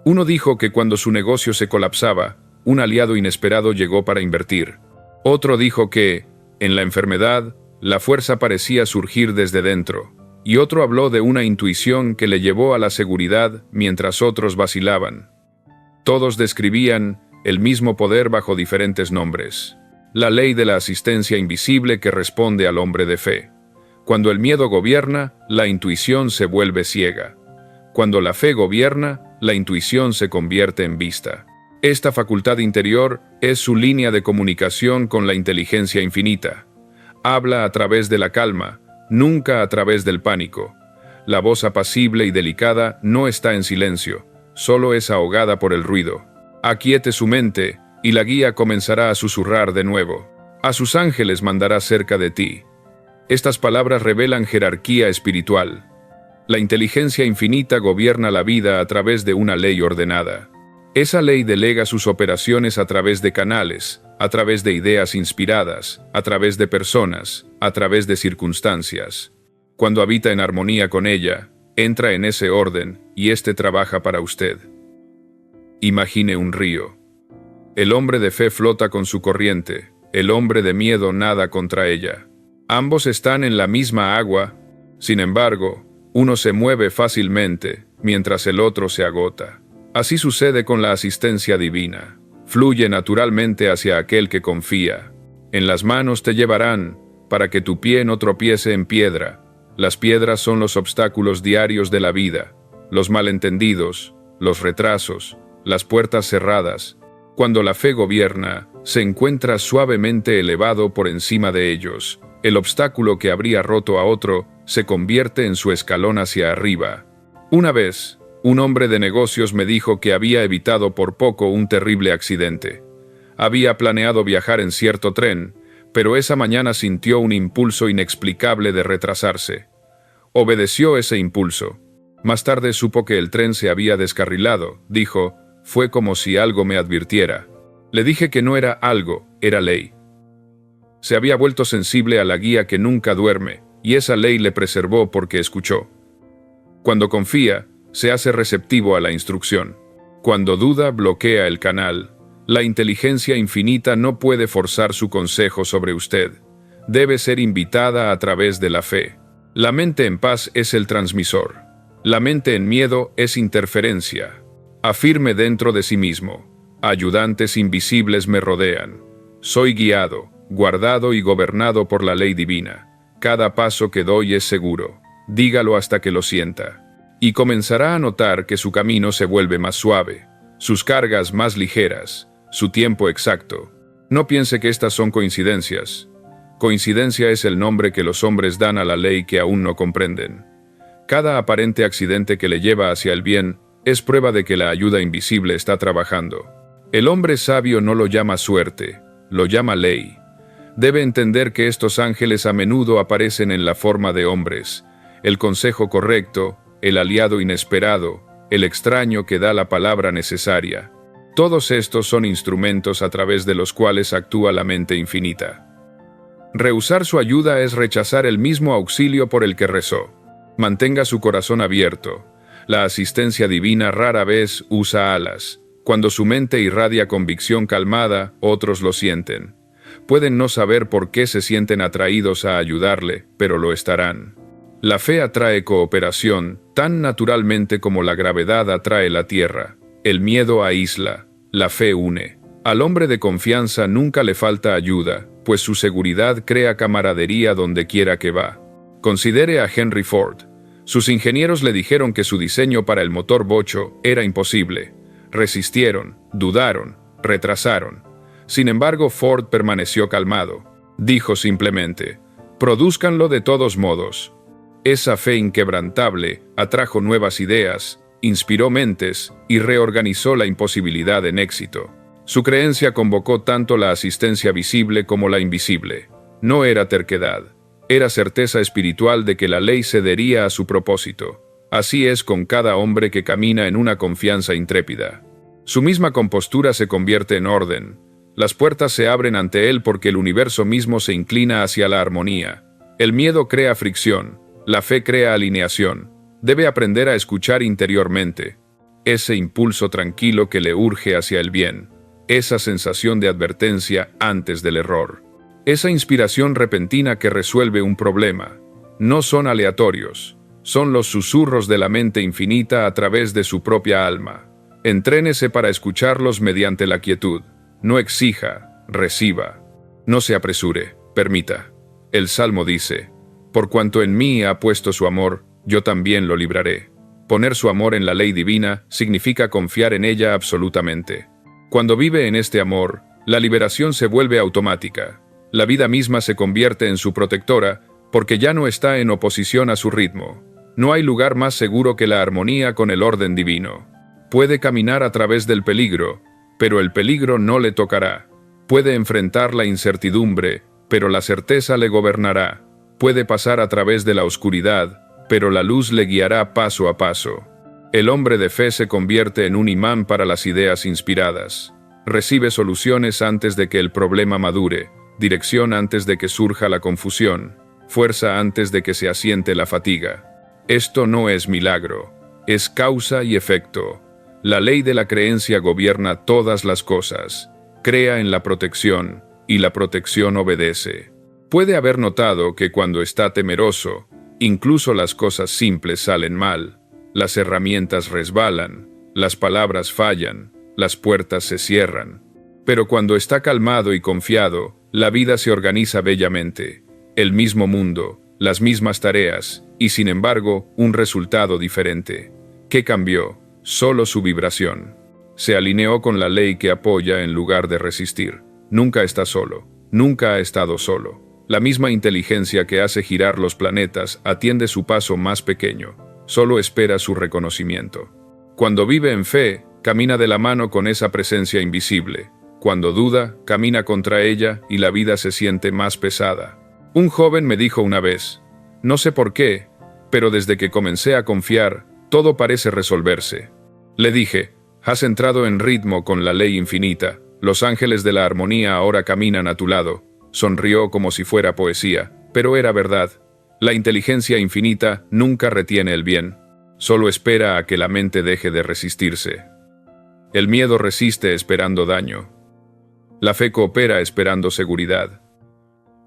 Uno dijo que cuando su negocio se colapsaba, un aliado inesperado llegó para invertir. Otro dijo que, en la enfermedad, la fuerza parecía surgir desde dentro. Y otro habló de una intuición que le llevó a la seguridad mientras otros vacilaban. Todos describían el mismo poder bajo diferentes nombres. La ley de la asistencia invisible que responde al hombre de fe. Cuando el miedo gobierna, la intuición se vuelve ciega. Cuando la fe gobierna, la intuición se convierte en vista. Esta facultad interior es su línea de comunicación con la inteligencia infinita. Habla a través de la calma, nunca a través del pánico. La voz apacible y delicada no está en silencio, solo es ahogada por el ruido. Aquiete su mente, y la guía comenzará a susurrar de nuevo. A sus ángeles mandará cerca de ti. Estas palabras revelan jerarquía espiritual. La inteligencia infinita gobierna la vida a través de una ley ordenada. Esa ley delega sus operaciones a través de canales, a través de ideas inspiradas, a través de personas, a través de circunstancias. Cuando habita en armonía con ella, entra en ese orden y éste trabaja para usted. Imagine un río. El hombre de fe flota con su corriente, el hombre de miedo nada contra ella. Ambos están en la misma agua, sin embargo, uno se mueve fácilmente, mientras el otro se agota. Así sucede con la asistencia divina. Fluye naturalmente hacia aquel que confía. En las manos te llevarán, para que tu pie no tropiece en piedra. Las piedras son los obstáculos diarios de la vida, los malentendidos, los retrasos, las puertas cerradas. Cuando la fe gobierna, se encuentra suavemente elevado por encima de ellos. El obstáculo que habría roto a otro se convierte en su escalón hacia arriba. Una vez, un hombre de negocios me dijo que había evitado por poco un terrible accidente. Había planeado viajar en cierto tren, pero esa mañana sintió un impulso inexplicable de retrasarse. Obedeció ese impulso. Más tarde supo que el tren se había descarrilado. Dijo, fue como si algo me advirtiera. Le dije que no era algo, era ley. Se había vuelto sensible a la guía que nunca duerme, y esa ley le preservó porque escuchó. Cuando confía, se hace receptivo a la instrucción. Cuando duda, bloquea el canal. La inteligencia infinita no puede forzar su consejo sobre usted. Debe ser invitada a través de la fe. La mente en paz es el transmisor. La mente en miedo es interferencia. Afirme dentro de sí mismo. Ayudantes invisibles me rodean. Soy guiado, guardado y gobernado por la ley divina. Cada paso que doy es seguro. Dígalo hasta que lo sienta. Y comenzará a notar que su camino se vuelve más suave, sus cargas más ligeras, su tiempo exacto. No piense que estas son coincidencias. Coincidencia es el nombre que los hombres dan a la ley que aún no comprenden. Cada aparente accidente que le lleva hacia el bien es prueba de que la ayuda invisible está trabajando. El hombre sabio no lo llama suerte, lo llama ley. Debe entender que estos ángeles a menudo aparecen en la forma de hombres, el consejo correcto, el aliado inesperado, el extraño que da la palabra necesaria. Todos estos son instrumentos a través de los cuales actúa la mente infinita. Rehusar su ayuda es rechazar el mismo auxilio por el que rezó. Mantenga su corazón abierto. La asistencia divina rara vez usa alas. Cuando su mente irradia convicción calmada, otros lo sienten. Pueden no saber por qué se sienten atraídos a ayudarle, pero lo estarán. La fe atrae cooperación, tan naturalmente como la gravedad atrae la tierra. El miedo aísla, la fe une. Al hombre de confianza nunca le falta ayuda, pues su seguridad crea camaradería donde quiera que va. Considere a Henry Ford. Sus ingenieros le dijeron que su diseño para el motor bocho era imposible. Resistieron, dudaron, retrasaron. Sin embargo, Ford permaneció calmado. Dijo simplemente, «Prodúzcanlo de todos modos». Esa fe inquebrantable atrajo nuevas ideas, inspiró mentes y reorganizó la imposibilidad en éxito. Su creencia convocó tanto la asistencia visible como la invisible. No era terquedad, era certeza espiritual de que la ley cedería a su propósito. Así es con cada hombre que camina en una confianza intrépida. Su misma compostura se convierte en orden. Las puertas se abren ante él porque el universo mismo se inclina hacia la armonía. El miedo crea fricción, la fe crea alineación. Debe aprender a escuchar interiormente. Ese impulso tranquilo que le urge hacia el bien. Esa sensación de advertencia antes del error. Esa inspiración repentina que resuelve un problema. No son aleatorios. Son los susurros de la mente infinita a través de su propia alma. Entrénese para escucharlos mediante la quietud. No exija, reciba. No se apresure, permita. El Salmo dice, «Por cuanto en mí ha puesto su amor, yo también lo libraré». Poner su amor en la ley divina significa confiar en ella absolutamente. Cuando vive en este amor, la liberación se vuelve automática. La vida misma se convierte en su protectora porque ya no está en oposición a su ritmo. No hay lugar más seguro que la armonía con el orden divino. Puede caminar a través del peligro, pero el peligro no le tocará. Puede enfrentar la incertidumbre, pero la certeza le gobernará. Puede pasar a través de la oscuridad, pero la luz le guiará paso a paso. El hombre de fe se convierte en un imán para las ideas inspiradas. Recibe soluciones antes de que el problema madure, dirección antes de que surja la confusión, fuerza antes de que se asiente la fatiga. Esto no es milagro, es causa y efecto. La ley de la creencia gobierna todas las cosas, crea en la protección, y la protección obedece. Puede haber notado que cuando está temeroso, incluso las cosas simples salen mal. Las herramientas resbalan, las palabras fallan, las puertas se cierran. Pero cuando está calmado y confiado, la vida se organiza bellamente. El mismo mundo, las mismas tareas, y sin embargo, un resultado diferente. ¿Qué cambió? Solo su vibración. Se alineó con la ley que apoya en lugar de resistir. Nunca está solo, nunca ha estado solo. La misma inteligencia que hace girar los planetas atiende su paso más pequeño. Solo espera su reconocimiento. Cuando vive en fe, camina de la mano con esa presencia invisible. Cuando duda, camina contra ella y la vida se siente más pesada. Un joven me dijo una vez, no sé por qué, pero desde que comencé a confiar, todo parece resolverse. Le dije, has entrado en ritmo con la ley infinita, los ángeles de la armonía ahora caminan a tu lado. Sonrió como si fuera poesía, pero era verdad. La inteligencia infinita nunca retiene el bien, solo espera a que la mente deje de resistirse. El miedo resiste esperando daño. La fe coopera esperando seguridad.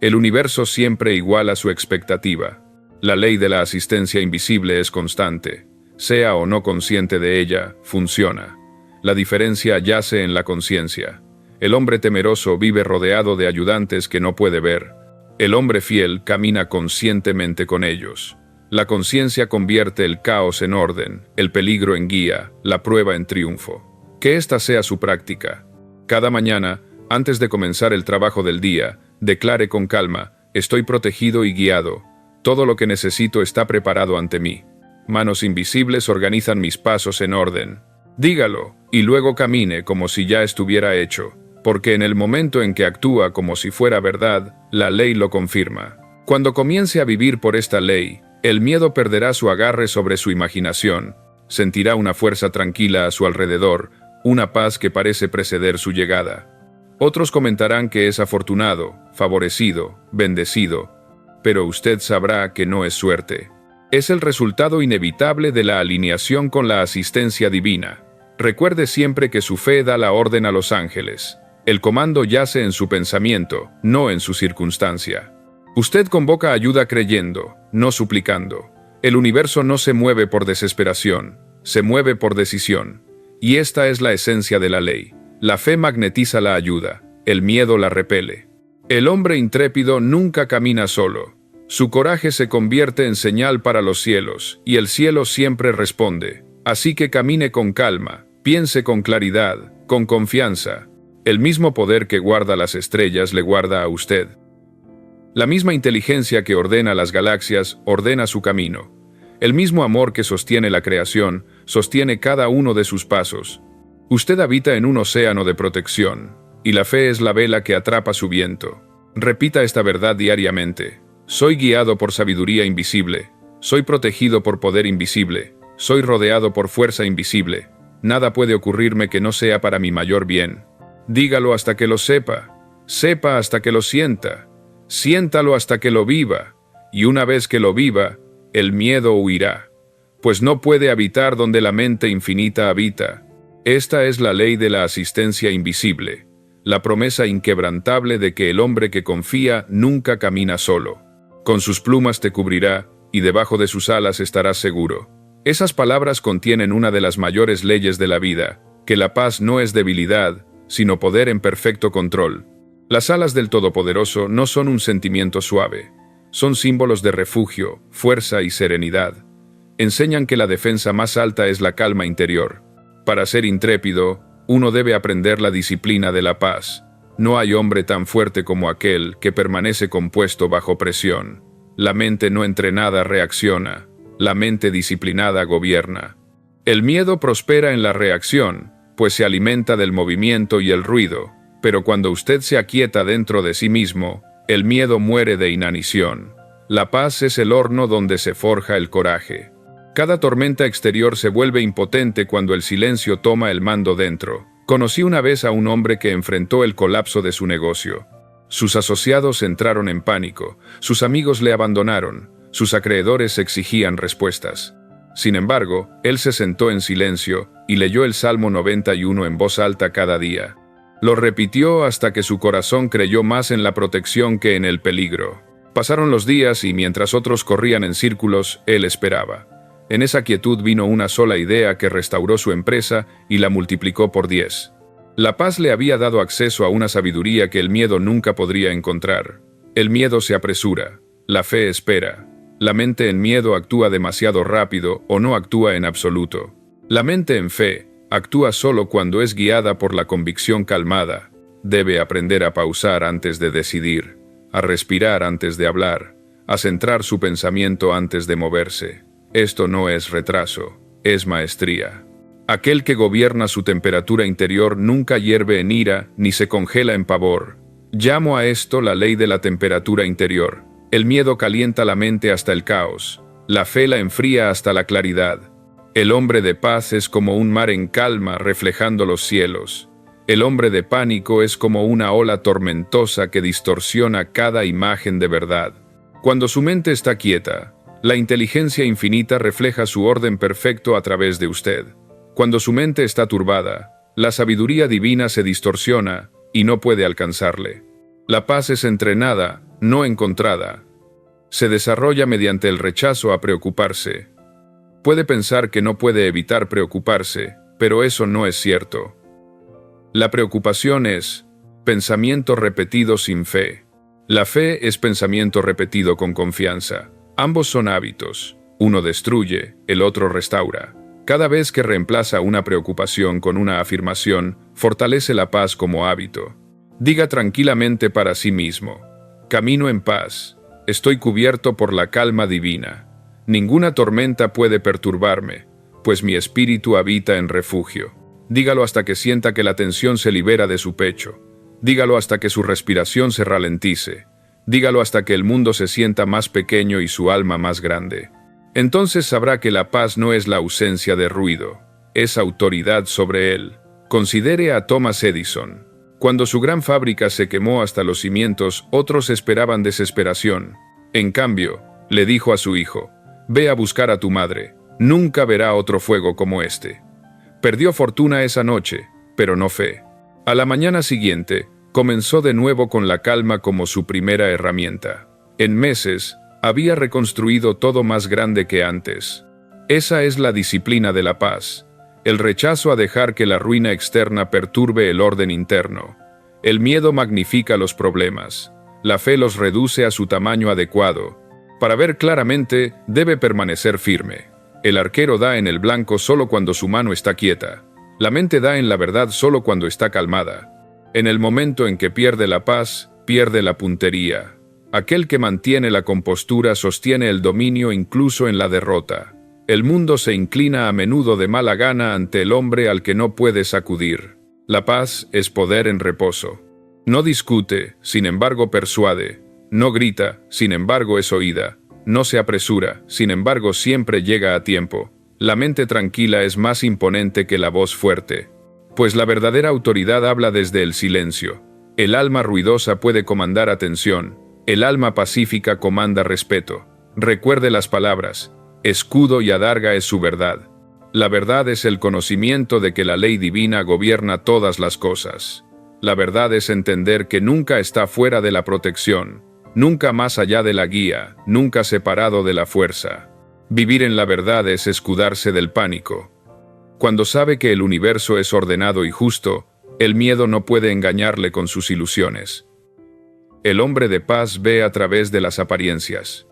El universo siempre iguala su expectativa. La ley de la asistencia invisible es constante. Sea o no consciente de ella, funciona. La diferencia yace en la conciencia. El hombre temeroso vive rodeado de ayudantes que no puede ver. El hombre fiel camina conscientemente con ellos. La conciencia convierte el caos en orden, el peligro en guía, la prueba en triunfo. Que esta sea su práctica. Cada mañana, antes de comenzar el trabajo del día, declare con calma: estoy protegido y guiado. Todo lo que necesito está preparado ante mí. Manos invisibles organizan mis pasos en orden. Dígalo, y luego camine como si ya estuviera hecho, porque en el momento en que actúa como si fuera verdad, la ley lo confirma. Cuando comience a vivir por esta ley, el miedo perderá su agarre sobre su imaginación, sentirá una fuerza tranquila a su alrededor, una paz que parece preceder su llegada. Otros comentarán que es afortunado, favorecido, bendecido, pero usted sabrá que no es suerte. Es el resultado inevitable de la alineación con la asistencia divina. Recuerde siempre que su fe da la orden a los ángeles. El comando yace en su pensamiento, no en su circunstancia. Usted convoca ayuda creyendo, no suplicando. El universo no se mueve por desesperación, se mueve por decisión. Y esta es la esencia de la ley. La fe magnetiza la ayuda, el miedo la repele. El hombre intrépido nunca camina solo. Su coraje se convierte en señal para los cielos, y el cielo siempre responde. Así que camine con calma, piense con claridad, con confianza. El mismo poder que guarda las estrellas le guarda a usted. La misma inteligencia que ordena las galaxias ordena su camino. El mismo amor que sostiene la creación sostiene cada uno de sus pasos. Usted habita en un océano de protección, y la fe es la vela que atrapa su viento. Repita esta verdad diariamente. Soy guiado por sabiduría invisible. Soy protegido por poder invisible. Soy rodeado por fuerza invisible. Nada puede ocurrirme que no sea para mi mayor bien. Dígalo hasta que lo sepa. Sepa hasta que lo sienta. Siéntalo hasta que lo viva. Y una vez que lo viva, el miedo huirá. Pues no puede habitar donde la mente infinita habita. Esta es la ley de la asistencia invisible. La promesa inquebrantable de que el hombre que confía nunca camina solo. Con sus plumas te cubrirá, y debajo de sus alas estarás seguro. Esas palabras contienen una de las mayores leyes de la vida, que la paz no es debilidad, sino poder en perfecto control. Las alas del Todopoderoso no son un sentimiento suave, son símbolos de refugio, fuerza y serenidad. Enseñan que la defensa más alta es la calma interior. Para ser intrépido, uno debe aprender la disciplina de la paz. No hay hombre tan fuerte como aquel que permanece compuesto bajo presión. La mente no entrenada reacciona, la mente disciplinada gobierna. El miedo prospera en la reacción, pues se alimenta del movimiento y el ruido, pero cuando usted se aquieta dentro de sí mismo, el miedo muere de inanición. La paz es el horno donde se forja el coraje. Cada tormenta exterior se vuelve impotente cuando el silencio toma el mando dentro. Conocí una vez a un hombre que enfrentó el colapso de su negocio. Sus asociados entraron en pánico, sus amigos le abandonaron, sus acreedores exigían respuestas. Sin embargo, él se sentó en silencio y leyó el Salmo 91 en voz alta cada día. Lo repitió hasta que su corazón creyó más en la protección que en el peligro. Pasaron los días y mientras otros corrían en círculos, él esperaba. En esa quietud vino una sola idea que restauró su empresa y la multiplicó por 10. La paz le había dado acceso a una sabiduría que el miedo nunca podría encontrar. El miedo se apresura, la fe espera. La mente en miedo actúa demasiado rápido o no actúa en absoluto. La mente en fe actúa solo cuando es guiada por la convicción calmada. Debe aprender a pausar antes de decidir, a respirar antes de hablar, a centrar su pensamiento antes de moverse. Esto no es retraso, es maestría. Aquel que gobierna su temperatura interior nunca hierve en ira ni se congela en pavor. Llamo a esto la ley de la temperatura interior. El miedo calienta la mente hasta el caos, la fe la enfría hasta la claridad. El hombre de paz es como un mar en calma reflejando los cielos. El hombre de pánico es como una ola tormentosa que distorsiona cada imagen de verdad. Cuando su mente está quieta, la inteligencia infinita refleja su orden perfecto a través de usted. Cuando su mente está turbada, la sabiduría divina se distorsiona y no puede alcanzarle. La paz es entrenada, no encontrada. Se desarrolla mediante el rechazo a preocuparse. Puede pensar que no puede evitar preocuparse, pero eso no es cierto. La preocupación es pensamiento repetido sin fe. La fe es pensamiento repetido con confianza. Ambos son hábitos. Uno destruye, el otro restaura. Cada vez que reemplaza una preocupación con una afirmación, fortalece la paz como hábito. Diga tranquilamente para sí mismo: camino en paz, estoy cubierto por la calma divina. Ninguna tormenta puede perturbarme, pues mi espíritu habita en refugio. Dígalo hasta que sienta que la tensión se libera de su pecho. Dígalo hasta que su respiración se ralentice. Dígalo hasta que el mundo se sienta más pequeño y su alma más grande. Entonces sabrá que la paz no es la ausencia de ruido, es autoridad sobre él. Considere a Thomas Edison. Cuando su gran fábrica se quemó hasta los cimientos, otros esperaban desesperación. En cambio, le dijo a su hijo: ve a buscar a tu madre, nunca verá otro fuego como este. Perdió fortuna esa noche, pero no fe. A la mañana siguiente, comenzó de nuevo con la calma como su primera herramienta. En meses, había reconstruido todo más grande que antes. Esa es la disciplina de la paz. El rechazo a dejar que la ruina externa perturbe el orden interno. El miedo magnifica los problemas. La fe los reduce a su tamaño adecuado. Para ver claramente, debe permanecer firme. El arquero da en el blanco solo cuando su mano está quieta. La mente da en la verdad solo cuando está calmada. En el momento en que pierde la paz, pierde la puntería. Aquel que mantiene la compostura sostiene el dominio incluso en la derrota. El mundo se inclina a menudo de mala gana ante el hombre al que no puede sacudir. La paz es poder en reposo. No discute, sin embargo persuade. No grita, sin embargo es oída. No se apresura, sin embargo siempre llega a tiempo. La mente tranquila es más imponente que la voz fuerte. Pues la verdadera autoridad habla desde el silencio. El alma ruidosa puede comandar atención. El alma pacífica comanda respeto. Recuerde las palabras: escudo y adarga es su verdad. La verdad es el conocimiento de que la ley divina gobierna todas las cosas. La verdad es entender que nunca está fuera de la protección, nunca más allá de la guía, nunca separado de la fuerza. Vivir en la verdad es escudarse del pánico. Cuando sabe que el universo es ordenado y justo, el miedo no puede engañarle con sus ilusiones. El hombre de paz ve a través de las apariencias.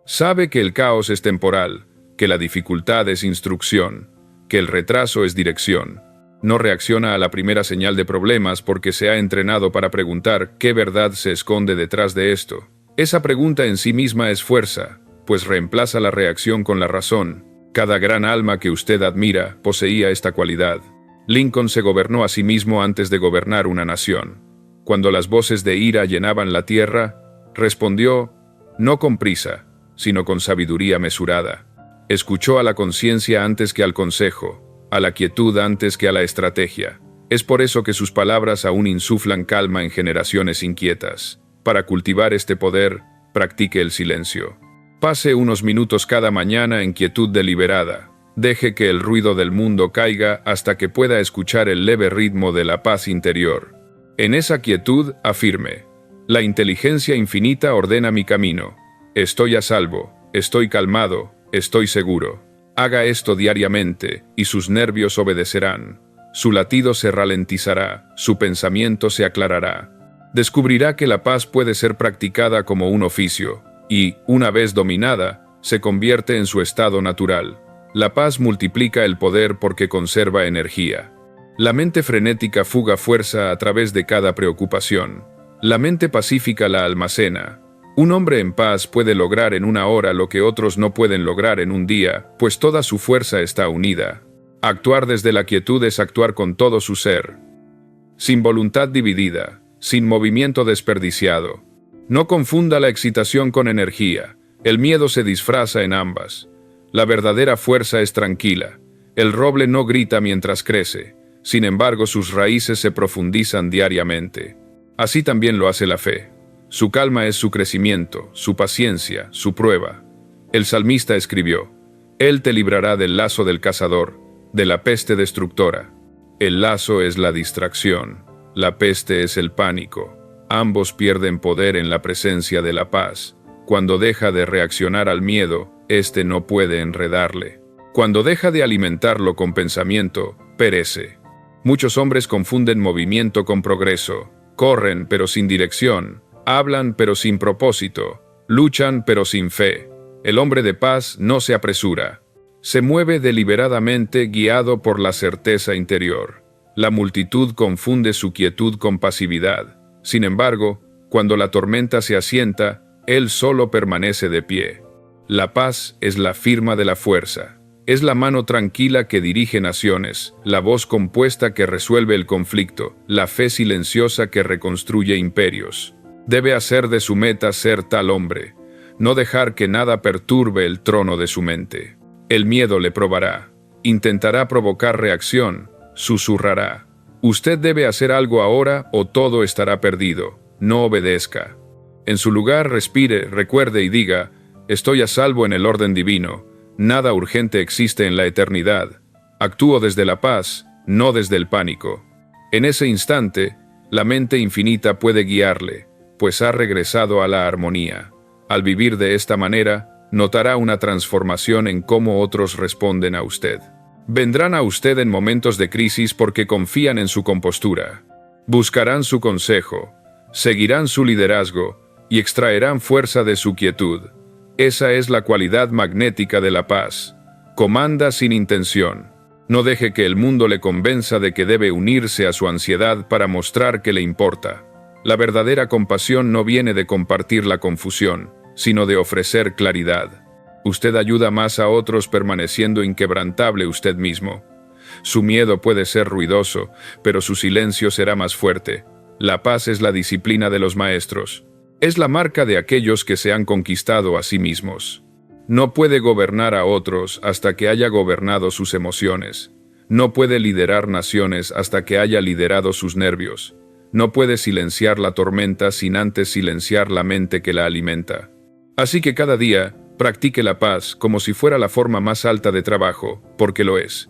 Sabe que el caos es temporal, que la dificultad es instrucción, que el retraso es dirección. No reacciona a la primera señal de problemas porque se ha entrenado para preguntar qué verdad se esconde detrás de esto. Esa pregunta en sí misma es fuerza, pues reemplaza la reacción con la razón. Cada gran alma que usted admira poseía esta cualidad. Lincoln se gobernó a sí mismo antes de gobernar una nación. Cuando las voces de ira llenaban la tierra, respondió, no con prisa, sino con sabiduría mesurada. Escuchó a la conciencia antes que al consejo, a la quietud antes que a la estrategia. Es por eso que sus palabras aún insuflan calma en generaciones inquietas. Para cultivar este poder, practique el silencio. Pase unos minutos cada mañana en quietud deliberada. Deje que el ruido del mundo caiga hasta que pueda escuchar el leve ritmo de la paz interior. En esa quietud afirme: la inteligencia infinita ordena mi camino. Estoy a salvo, estoy calmado, estoy seguro. Haga esto diariamente y sus nervios obedecerán. Su latido se ralentizará, su pensamiento se aclarará. Descubrirá que la paz puede ser practicada como un oficio y, una vez dominada, se convierte en su estado natural. La paz multiplica el poder porque conserva energía. La mente frenética fuga fuerza a través de cada preocupación. La mente pacífica la almacena. Un hombre en paz puede lograr en una hora lo que otros no pueden lograr en un día, pues toda su fuerza está unida. Actuar desde la quietud es actuar con todo su ser. Sin voluntad dividida, sin movimiento desperdiciado. No confunda la excitación con energía. El miedo se disfraza en ambas. La verdadera fuerza es tranquila. El roble no grita mientras crece. Sin embargo, sus raíces se profundizan diariamente. Así también lo hace la fe. Su calma es su crecimiento, su paciencia, su prueba. El salmista escribió: Él te librará del lazo del cazador, de la peste destructora. El lazo es la distracción, la peste es el pánico. Ambos pierden poder en la presencia de la paz. Cuando deja de reaccionar al miedo, éste no puede enredarle. Cuando deja de alimentarlo con pensamiento, perece. Muchos hombres confunden movimiento con progreso. Corren pero sin dirección, hablan pero sin propósito, luchan pero sin fe. El hombre de paz no se apresura. Se mueve deliberadamente guiado por la certeza interior. La multitud confunde su quietud con pasividad. Sin embargo, cuando la tormenta se asienta, él solo permanece de pie. La paz es la firma de la fuerza. Es la mano tranquila que dirige naciones, la voz compuesta que resuelve el conflicto, la fe silenciosa que reconstruye imperios. Debe hacer de su meta ser tal hombre, no dejar que nada perturbe el trono de su mente. El miedo le probará, intentará provocar reacción, susurrará. Usted debe hacer algo ahora o todo estará perdido. No obedezca. En su lugar respire, recuerde y diga: estoy a salvo en el orden divino. Nada urgente existe en la eternidad. Actúo desde la paz, no desde el pánico. En ese instante, la mente infinita puede guiarle, pues ha regresado a la armonía. Al vivir de esta manera, notará una transformación en cómo otros responden a usted. Vendrán a usted en momentos de crisis porque confían en su compostura. Buscarán su consejo, seguirán su liderazgo y extraerán fuerza de su quietud. Esa es la cualidad magnética de la paz. Comanda sin intención. No deje que el mundo le convenza de que debe unirse a su ansiedad para mostrar que le importa. La verdadera compasión no viene de compartir la confusión, sino de ofrecer claridad. Usted ayuda más a otros permaneciendo inquebrantable usted mismo. Su miedo puede ser ruidoso, pero su silencio será más fuerte. La paz es la disciplina de los maestros. Es la marca de aquellos que se han conquistado a sí mismos. No puede gobernar a otros hasta que haya gobernado sus emociones. No puede liderar naciones hasta que haya liderado sus nervios. No puede silenciar la tormenta sin antes silenciar la mente que la alimenta. Así que cada día, practique la paz como si fuera la forma más alta de trabajo, porque lo es.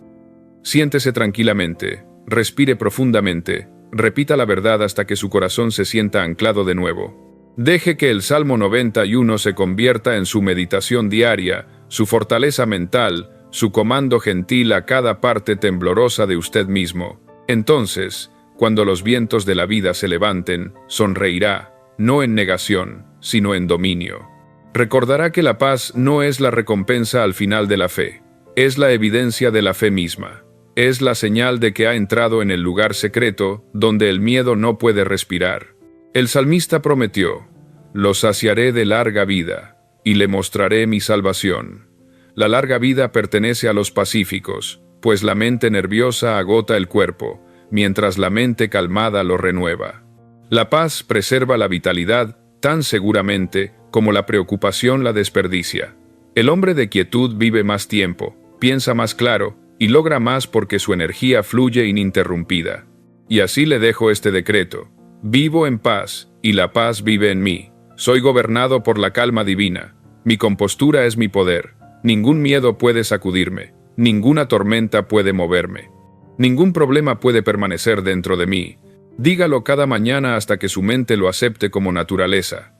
Siéntese tranquilamente, respire profundamente, repita la verdad hasta que su corazón se sienta anclado de nuevo. Deje que el Salmo 91 se convierta en su meditación diaria, su fortaleza mental, su comando gentil a cada parte temblorosa de usted mismo. Entonces, cuando los vientos de la vida se levanten, sonreirá, no en negación, sino en dominio. Recordará que la paz no es la recompensa al final de la fe, es la evidencia de la fe misma. Es la señal de que ha entrado en el lugar secreto, donde el miedo no puede respirar. El salmista prometió: lo saciaré de larga vida, y le mostraré mi salvación. La larga vida pertenece a los pacíficos, pues la mente nerviosa agota el cuerpo, mientras la mente calmada lo renueva. La paz preserva la vitalidad tan seguramente como la preocupación la desperdicia. El hombre de quietud vive más tiempo, piensa más claro, y logra más porque su energía fluye ininterrumpida. Y así le dejo este decreto: vivo en paz, y la paz vive en mí. Soy gobernado por la calma divina. Mi compostura es mi poder. Ningún miedo puede sacudirme. Ninguna tormenta puede moverme. Ningún problema puede permanecer dentro de mí. Dígalo cada mañana hasta que su mente lo acepte como naturaleza.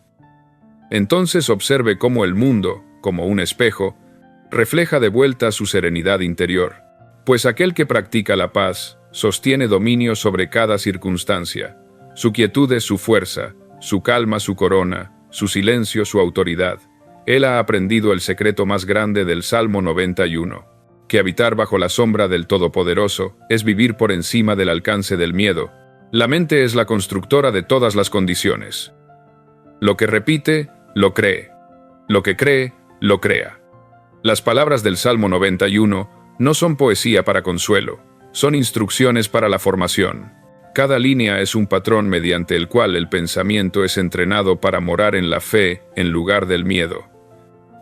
Entonces observe cómo el mundo, como un espejo, refleja de vuelta su serenidad interior. Pues aquel que practica la paz sostiene dominio sobre cada circunstancia. Su quietud es su fuerza, su calma su corona, su silencio su autoridad. Él ha aprendido el secreto más grande del Salmo 91, que habitar bajo la sombra del Todopoderoso es vivir por encima del alcance del miedo. La mente es la constructora de todas las condiciones. Lo que repite, lo cree. Lo que cree, lo crea. Las palabras del Salmo 91 no son poesía para consuelo, son instrucciones para la formación. Cada línea es un patrón mediante el cual el pensamiento es entrenado para morar en la fe en lugar del miedo.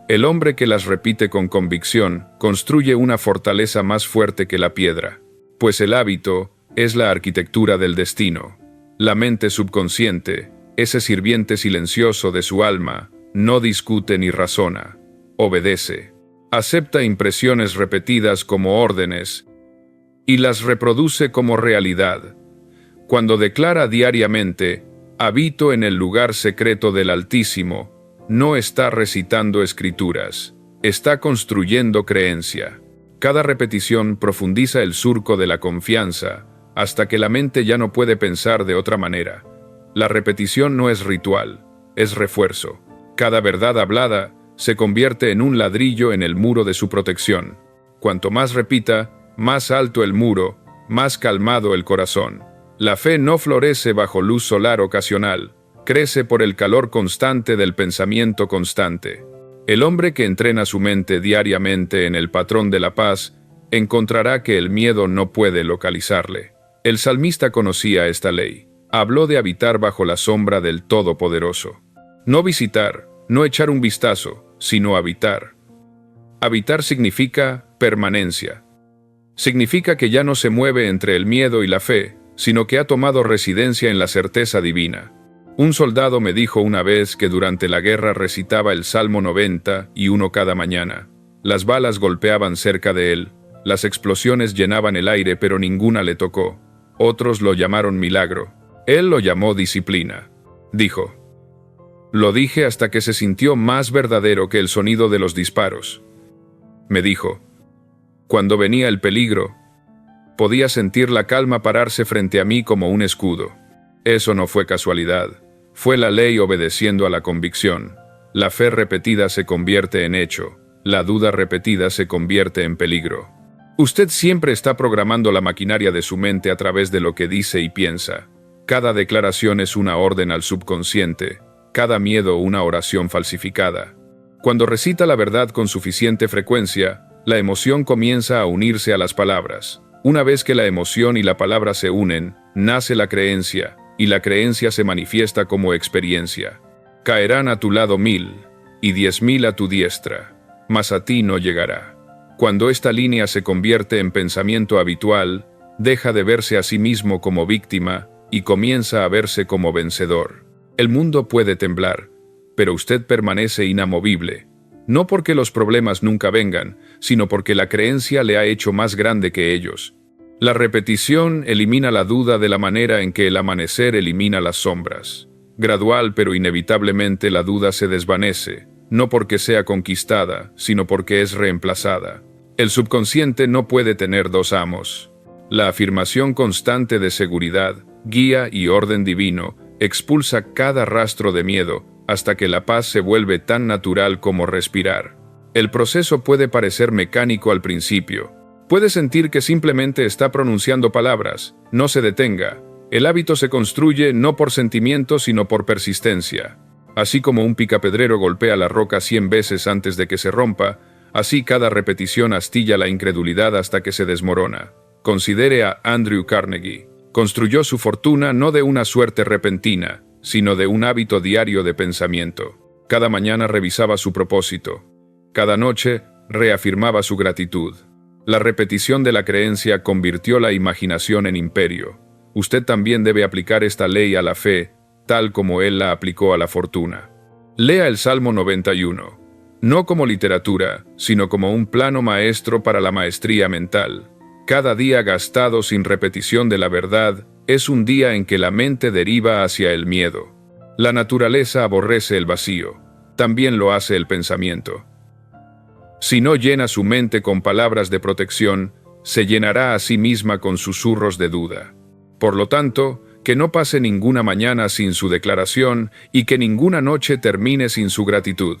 El hombre que las repite con convicción construye una fortaleza más fuerte que la piedra, pues el hábito es la arquitectura del destino. La mente subconsciente, ese sirviente silencioso de su alma, no discute ni razona, obedece. Acepta impresiones repetidas como órdenes y las reproduce como realidad. Cuando declara diariamente, habito en el lugar secreto del Altísimo, no está recitando escrituras, está construyendo creencia. Cada repetición profundiza el surco de la confianza, hasta que la mente ya no puede pensar de otra manera. La repetición no es ritual, es refuerzo. Cada verdad hablada se convierte en un ladrillo en el muro de su protección. Cuanto más repita, más alto el muro, más calmado el corazón. La fe no florece bajo luz solar ocasional, crece por el calor constante del pensamiento constante. El hombre que entrena su mente diariamente en el patrón de la paz, encontrará que el miedo no puede localizarle. El salmista conocía esta ley. Habló de habitar bajo la sombra del Todopoderoso. No visitar, no echar un vistazo, sino habitar. Habitar significa permanencia. Significa que ya no se mueve entre el miedo y la fe, sino que ha tomado residencia en la certeza divina. Un soldado me dijo una vez que durante la guerra recitaba el Salmo 91 cada mañana. Las balas golpeaban cerca de él, las explosiones llenaban el aire pero ninguna le tocó. Otros lo llamaron milagro. Él lo llamó disciplina. Dijo: lo dije hasta que se sintió más verdadero que el sonido de los disparos. Me dijo: cuando venía el peligro, podía sentir la calma pararse frente a mí como un escudo. Eso no fue casualidad. Fue la ley obedeciendo a la convicción. La fe repetida se convierte en hecho. La duda repetida se convierte en peligro. Usted siempre está programando la maquinaria de su mente a través de lo que dice y piensa. Cada declaración es una orden al subconsciente. Cada miedo una oración falsificada. Cuando recita la verdad con suficiente frecuencia, la emoción comienza a unirse a las palabras. Una vez que la emoción y la palabra se unen, nace la creencia, y la creencia se manifiesta como experiencia. Caerán a tu lado 1000, y 10.000 a tu diestra, mas a ti no llegará. Cuando esta línea se convierte en pensamiento habitual, deja de verse a sí mismo como víctima, y comienza a verse como vencedor. El mundo puede temblar, pero usted permanece inamovible, no porque los problemas nunca vengan, sino porque la creencia le ha hecho más grande que ellos. La repetición elimina la duda de la manera en que el amanecer elimina las sombras. Gradual pero inevitablemente la duda se desvanece, no porque sea conquistada, sino porque es reemplazada. El subconsciente no puede tener dos amos. La afirmación constante de seguridad, guía y orden divino expulsa cada rastro de miedo hasta que la paz se vuelve tan natural como respirar. El proceso puede parecer mecánico al principio. Puede sentir que simplemente está pronunciando palabras. No se detenga. El hábito se construye no por sentimiento sino por persistencia. Así como un picapedrero golpea la roca 100 veces antes de que se rompa, así cada repetición astilla la incredulidad hasta que se desmorona. Considere a Andrew Carnegie. Construyó su fortuna no de una suerte repentina, sino de un hábito diario de pensamiento. Cada mañana revisaba su propósito. Cada noche reafirmaba su gratitud. La repetición de la creencia convirtió la imaginación en imperio. Usted también debe aplicar esta ley a la fe, tal como él la aplicó a la fortuna. Lea el Salmo 91, no como literatura, sino como un plano maestro para la maestría mental. Cada día gastado sin repetición de la verdad es un día en que la mente deriva hacia el miedo. La naturaleza aborrece el vacío, también lo hace el pensamiento. Si no llena su mente con palabras de protección, se llenará a sí misma con susurros de duda. Por lo tanto, que no pase ninguna mañana sin su declaración y que ninguna noche termine sin su gratitud.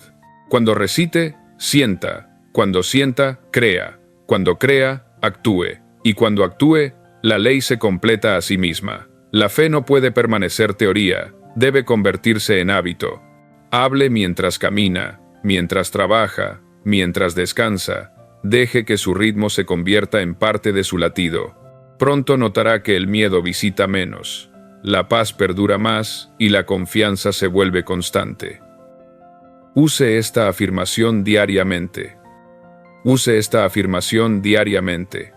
Cuando recite, sienta. Cuando sienta, crea. Cuando crea, actúe. Y cuando actúe, la ley se completa a sí misma. La fe no puede permanecer teoría, debe convertirse en hábito. Hable mientras camina, mientras trabaja, mientras descansa. Deje que su ritmo se convierta en parte de su latido. Pronto notará que el miedo visita menos, la paz perdura más y la confianza se vuelve constante. Use esta afirmación diariamente. Use esta afirmación diariamente.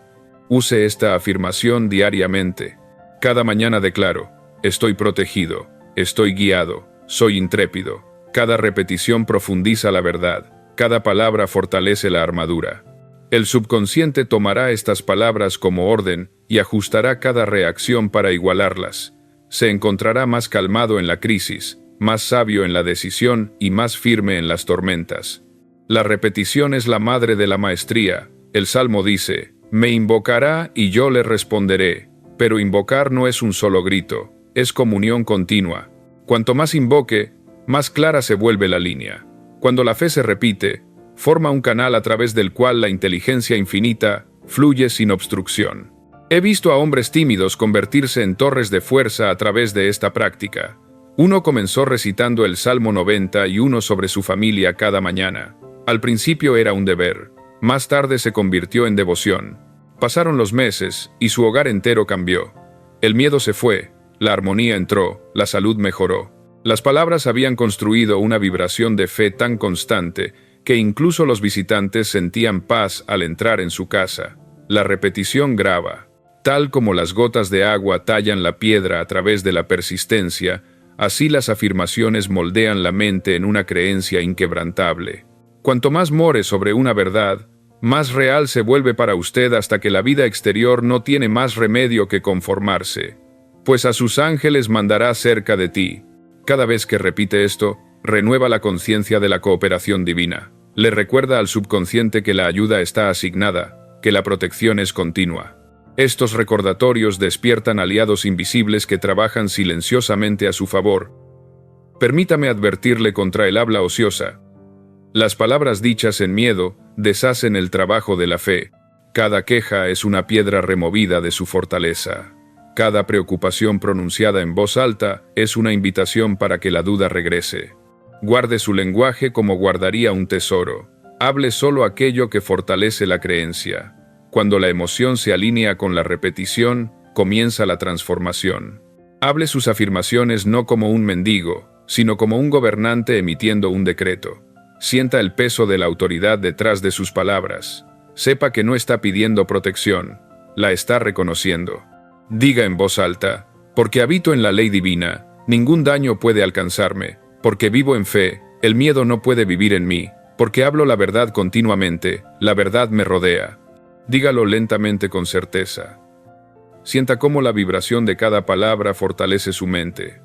Use esta afirmación diariamente. Cada mañana declaro: estoy protegido, estoy guiado, soy intrépido. Cada repetición profundiza la verdad. Cada palabra fortalece la armadura. El subconsciente tomará estas palabras como orden y ajustará cada reacción para igualarlas. Se encontrará más calmado en la crisis, más sabio en la decisión y más firme en las tormentas. La repetición es la madre de la maestría. El Salmo dice: me invocará y yo le responderé. Pero invocar no es un solo grito, es comunión continua. Cuanto más invoque, más clara se vuelve la línea. Cuando la fe se repite, Forma un canal a través del cual la inteligencia infinita fluye sin obstrucción. He visto a hombres tímidos convertirse en torres de fuerza a través de esta práctica. Uno comenzó recitando el Salmo 91 sobre su familia cada mañana. Al principio era un deber, más tarde se convirtió en devoción. Pasaron los meses y su hogar entero cambió. El miedo se fue, la armonía entró, la salud mejoró. Las palabras habían construido una vibración de fe tan constante que incluso los visitantes sentían paz al entrar en su casa. La repetición graba. Tal como las gotas de agua tallan la piedra a través de la persistencia, así las afirmaciones moldean la mente en una creencia inquebrantable. Cuanto más more sobre una verdad, más real se vuelve para usted hasta que la vida exterior no tiene más remedio que conformarse. Pues a sus ángeles mandará cerca de ti. Cada vez que repite esto, renueva la conciencia de la cooperación divina. Le recuerda al subconsciente que la ayuda está asignada, que la protección es continua. Estos recordatorios despiertan aliados invisibles que trabajan silenciosamente a su favor. Permítame advertirle contra el habla ociosa. Las palabras dichas en miedo deshacen el trabajo de la fe. Cada queja es una piedra removida de su fortaleza. Cada preocupación pronunciada en voz alta es una invitación para que la duda regrese. Guarde su lenguaje como guardaría un tesoro. Hable solo aquello que fortalece la creencia. Cuando la emoción se alinea con la repetición, comienza la transformación. Hable sus afirmaciones no como un mendigo, sino como un gobernante emitiendo un decreto. Sienta el peso de la autoridad detrás de sus palabras. Sepa que no está pidiendo protección, la está reconociendo. Diga en voz alta, porque habito en la ley divina, ningún daño puede alcanzarme, porque vivo en fe, el miedo no puede vivir en mí, porque hablo la verdad continuamente, la verdad me rodea. Dígalo lentamente con certeza. Sienta cómo la vibración de cada palabra fortalece su mente.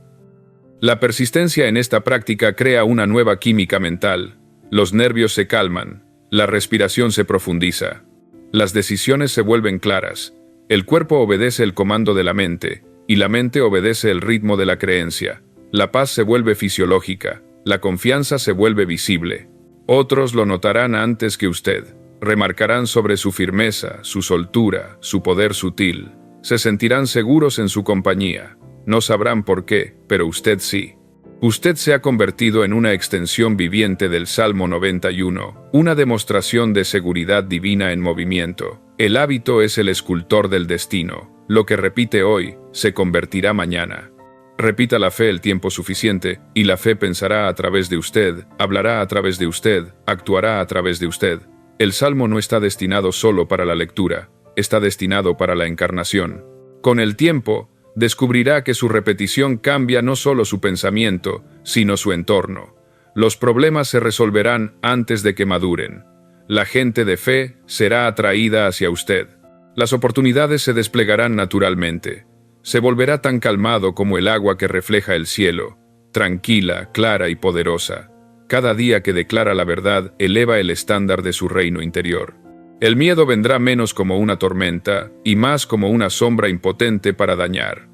La persistencia en esta práctica crea una nueva química mental. Los nervios se calman, la respiración se profundiza, las decisiones se vuelven claras, el cuerpo obedece el comando de la mente, y la mente obedece el ritmo de la creencia. La paz se vuelve fisiológica, la confianza se vuelve visible. Otros lo notarán antes que usted. Remarcarán sobre su firmeza, su soltura, su poder sutil. Se sentirán seguros en su compañía. No sabrán por qué, pero usted sí. Usted se ha convertido en una extensión viviente del Salmo 91, una demostración de seguridad divina en movimiento. El hábito es el escultor del destino. Lo que repite hoy, se convertirá mañana. Repita la fe el tiempo suficiente, y la fe pensará a través de usted, hablará a través de usted, actuará a través de usted. El Salmo no está destinado solo para la lectura, está destinado para la encarnación. Con el tiempo, descubrirá que su repetición cambia no solo su pensamiento, sino su entorno. Los problemas se resolverán antes de que maduren. La gente de fe será atraída hacia usted. Las oportunidades se desplegarán naturalmente. Se volverá tan calmado como el agua que refleja el cielo, tranquila, clara y poderosa. Cada día que declara la verdad eleva el estándar de su reino interior. El miedo vendrá menos como una tormenta y más como una sombra impotente para dañar.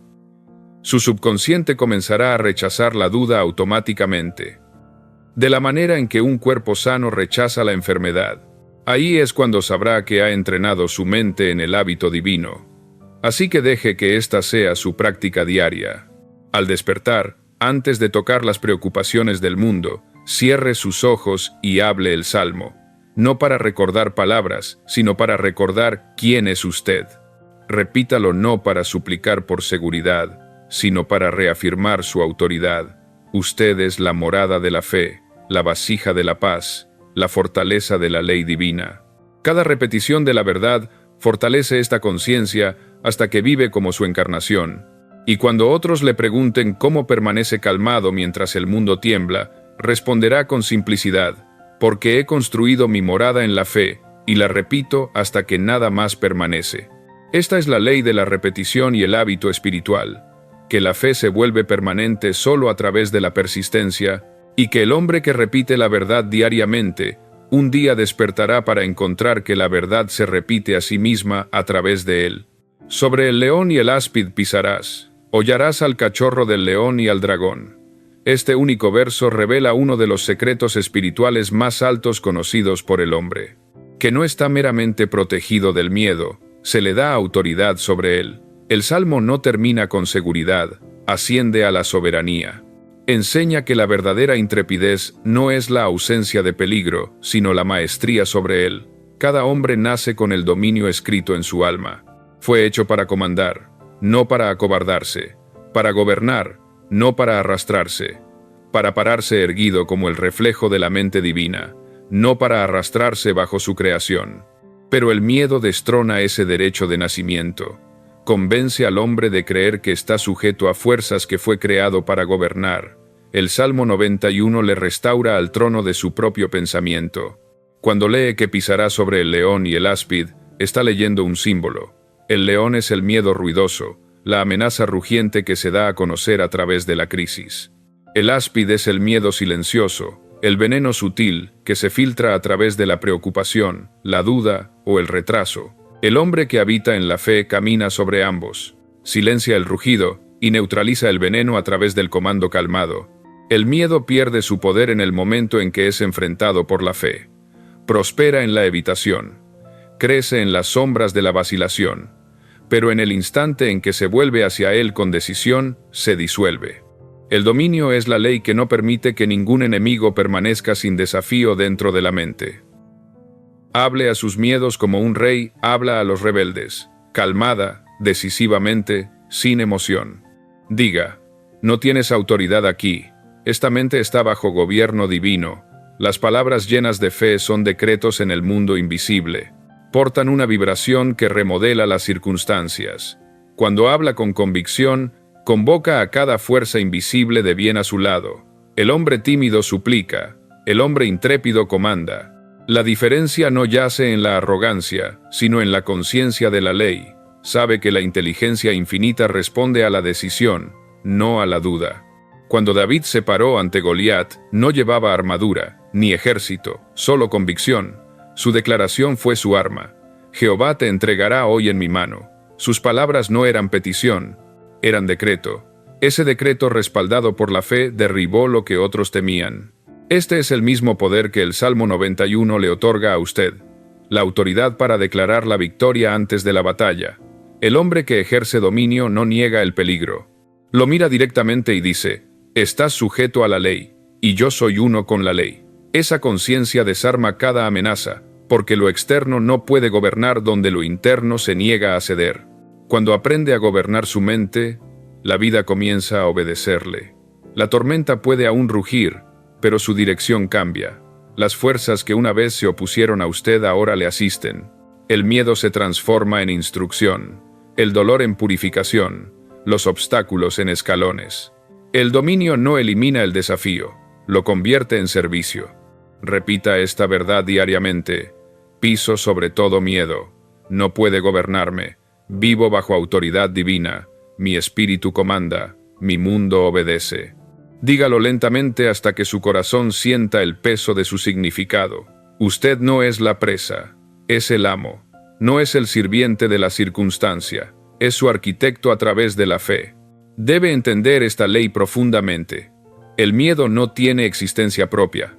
Su subconsciente comenzará a rechazar la duda automáticamente, de la manera en que un cuerpo sano rechaza la enfermedad. Ahí es cuando sabrá que ha entrenado su mente en el hábito divino. Así que deje que esta sea su práctica diaria. Al despertar, antes de tocar las preocupaciones del mundo, cierre sus ojos y hable el Salmo. No para recordar palabras, sino para recordar quién es usted. Repítalo no para suplicar por seguridad, sino para reafirmar su autoridad. Usted es la morada de la fe, la vasija de la paz, la fortaleza de la ley divina. Cada repetición de la verdad fortalece esta conciencia hasta que vive como su encarnación. Y cuando otros le pregunten cómo permanece calmado mientras el mundo tiembla, responderá con simplicidad: porque he construido mi morada en la fe, y la repito hasta que nada más permanece. Esta es la ley de la repetición y el hábito espiritual, que la fe se vuelve permanente solo a través de la persistencia, y que el hombre que repite la verdad diariamente, un día despertará para encontrar que la verdad se repite a sí misma a través de él. Sobre el león y el áspid pisarás, hollarás al cachorro del león y al dragón. Este único verso revela uno de los secretos espirituales más altos conocidos por el hombre, que no está meramente protegido del miedo, se le da autoridad sobre él. El Salmo no termina con seguridad, asciende a la soberanía. Enseña que la verdadera intrepidez no es la ausencia de peligro, sino la maestría sobre él. Cada hombre nace con el dominio escrito en su alma. Fue hecho para comandar, no para acobardarse, para gobernar, no para arrastrarse, para pararse erguido como el reflejo de la mente divina, no para arrastrarse bajo su creación. Pero el miedo destrona ese derecho de nacimiento. Convence al hombre de creer que está sujeto a fuerzas que fue creado para gobernar. El Salmo 91 le restaura al trono de su propio pensamiento. Cuando lee que pisará sobre el león y el áspid, está leyendo un símbolo. El león es el miedo ruidoso, la amenaza rugiente que se da a conocer a través de la crisis. El áspid es el miedo silencioso, el veneno sutil que se filtra a través de la preocupación, la duda o el retraso. El hombre que habita en la fe camina sobre ambos, silencia el rugido y neutraliza el veneno a través del comando calmado. El miedo pierde su poder en el momento en que es enfrentado por la fe. Prospera en la evitación, crece en las sombras de la vacilación, pero en el instante en que se vuelve hacia él con decisión, se disuelve. El dominio es la ley que no permite que ningún enemigo permanezca sin desafío dentro de la mente. Hable a sus miedos como un rey habla a los rebeldes, calmada, decisivamente, sin emoción. Diga, no tienes autoridad aquí, esta mente está bajo gobierno divino. Las palabras llenas de fe son decretos en el mundo invisible. Portan una vibración que remodela las circunstancias. Cuando habla con convicción, convoca a cada fuerza invisible de bien a su lado. El hombre tímido suplica, el hombre intrépido comanda. La diferencia no yace en la arrogancia, sino en la conciencia de la ley. Sabe que la inteligencia infinita responde a la decisión, no a la duda. Cuando David se paró ante Goliat, no llevaba armadura, ni ejército, solo convicción. Su declaración fue su arma. Jehová te entregará hoy en mi mano. Sus palabras no eran petición, eran decreto. Ese decreto respaldado por la fe derribó lo que otros temían. Este es el mismo poder que el Salmo 91 le otorga a usted, la autoridad para declarar la victoria antes de la batalla. El hombre que ejerce dominio no niega el peligro. Lo mira directamente y dice, estás sujeto a la ley, y yo soy uno con la ley. Esa conciencia desarma cada amenaza, porque lo externo no puede gobernar donde lo interno se niega a ceder. Cuando aprende a gobernar su mente, la vida comienza a obedecerle. La tormenta puede aún rugir, pero su dirección cambia. Las fuerzas que una vez se opusieron a usted ahora le asisten. El miedo se transforma en instrucción, el dolor en purificación, los obstáculos en escalones. El dominio no elimina el desafío, lo convierte en servicio. Repita esta verdad diariamente. Piso sobre todo miedo. No puede gobernarme. Vivo bajo autoridad divina. Mi espíritu comanda. Mi mundo obedece. Dígalo lentamente hasta que su corazón sienta el peso de su significado. Usted no es la presa, es el amo. No es el sirviente de la circunstancia, es su arquitecto a través de la fe. Debe entender esta ley profundamente. El miedo no tiene existencia propia.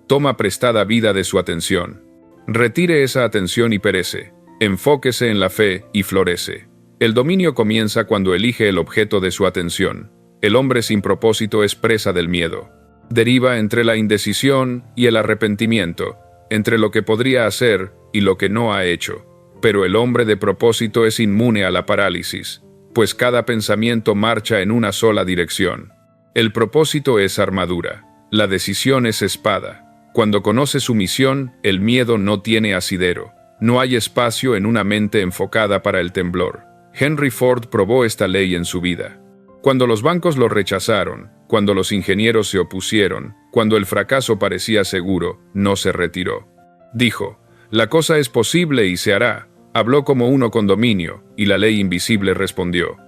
Toma prestada vida de su atención. Retire esa atención y perece. Enfóquese en la fe y florece. El dominio comienza cuando elige el objeto de su atención. El hombre sin propósito es presa del miedo. Deriva entre la indecisión y el arrepentimiento, entre lo que podría hacer y lo que no ha hecho. Pero el hombre de propósito es inmune a la parálisis, pues cada pensamiento marcha en una sola dirección. El propósito es armadura, la decisión es espada. Cuando conoce su misión, el miedo no tiene asidero. No hay espacio en una mente enfocada para el temblor. Henry Ford probó esta ley en su vida. Cuando los bancos lo rechazaron, cuando los ingenieros se opusieron, cuando el fracaso parecía seguro, no se retiró. Dijo, la cosa es posible y se hará. Habló como uno con dominio, y la ley invisible respondió.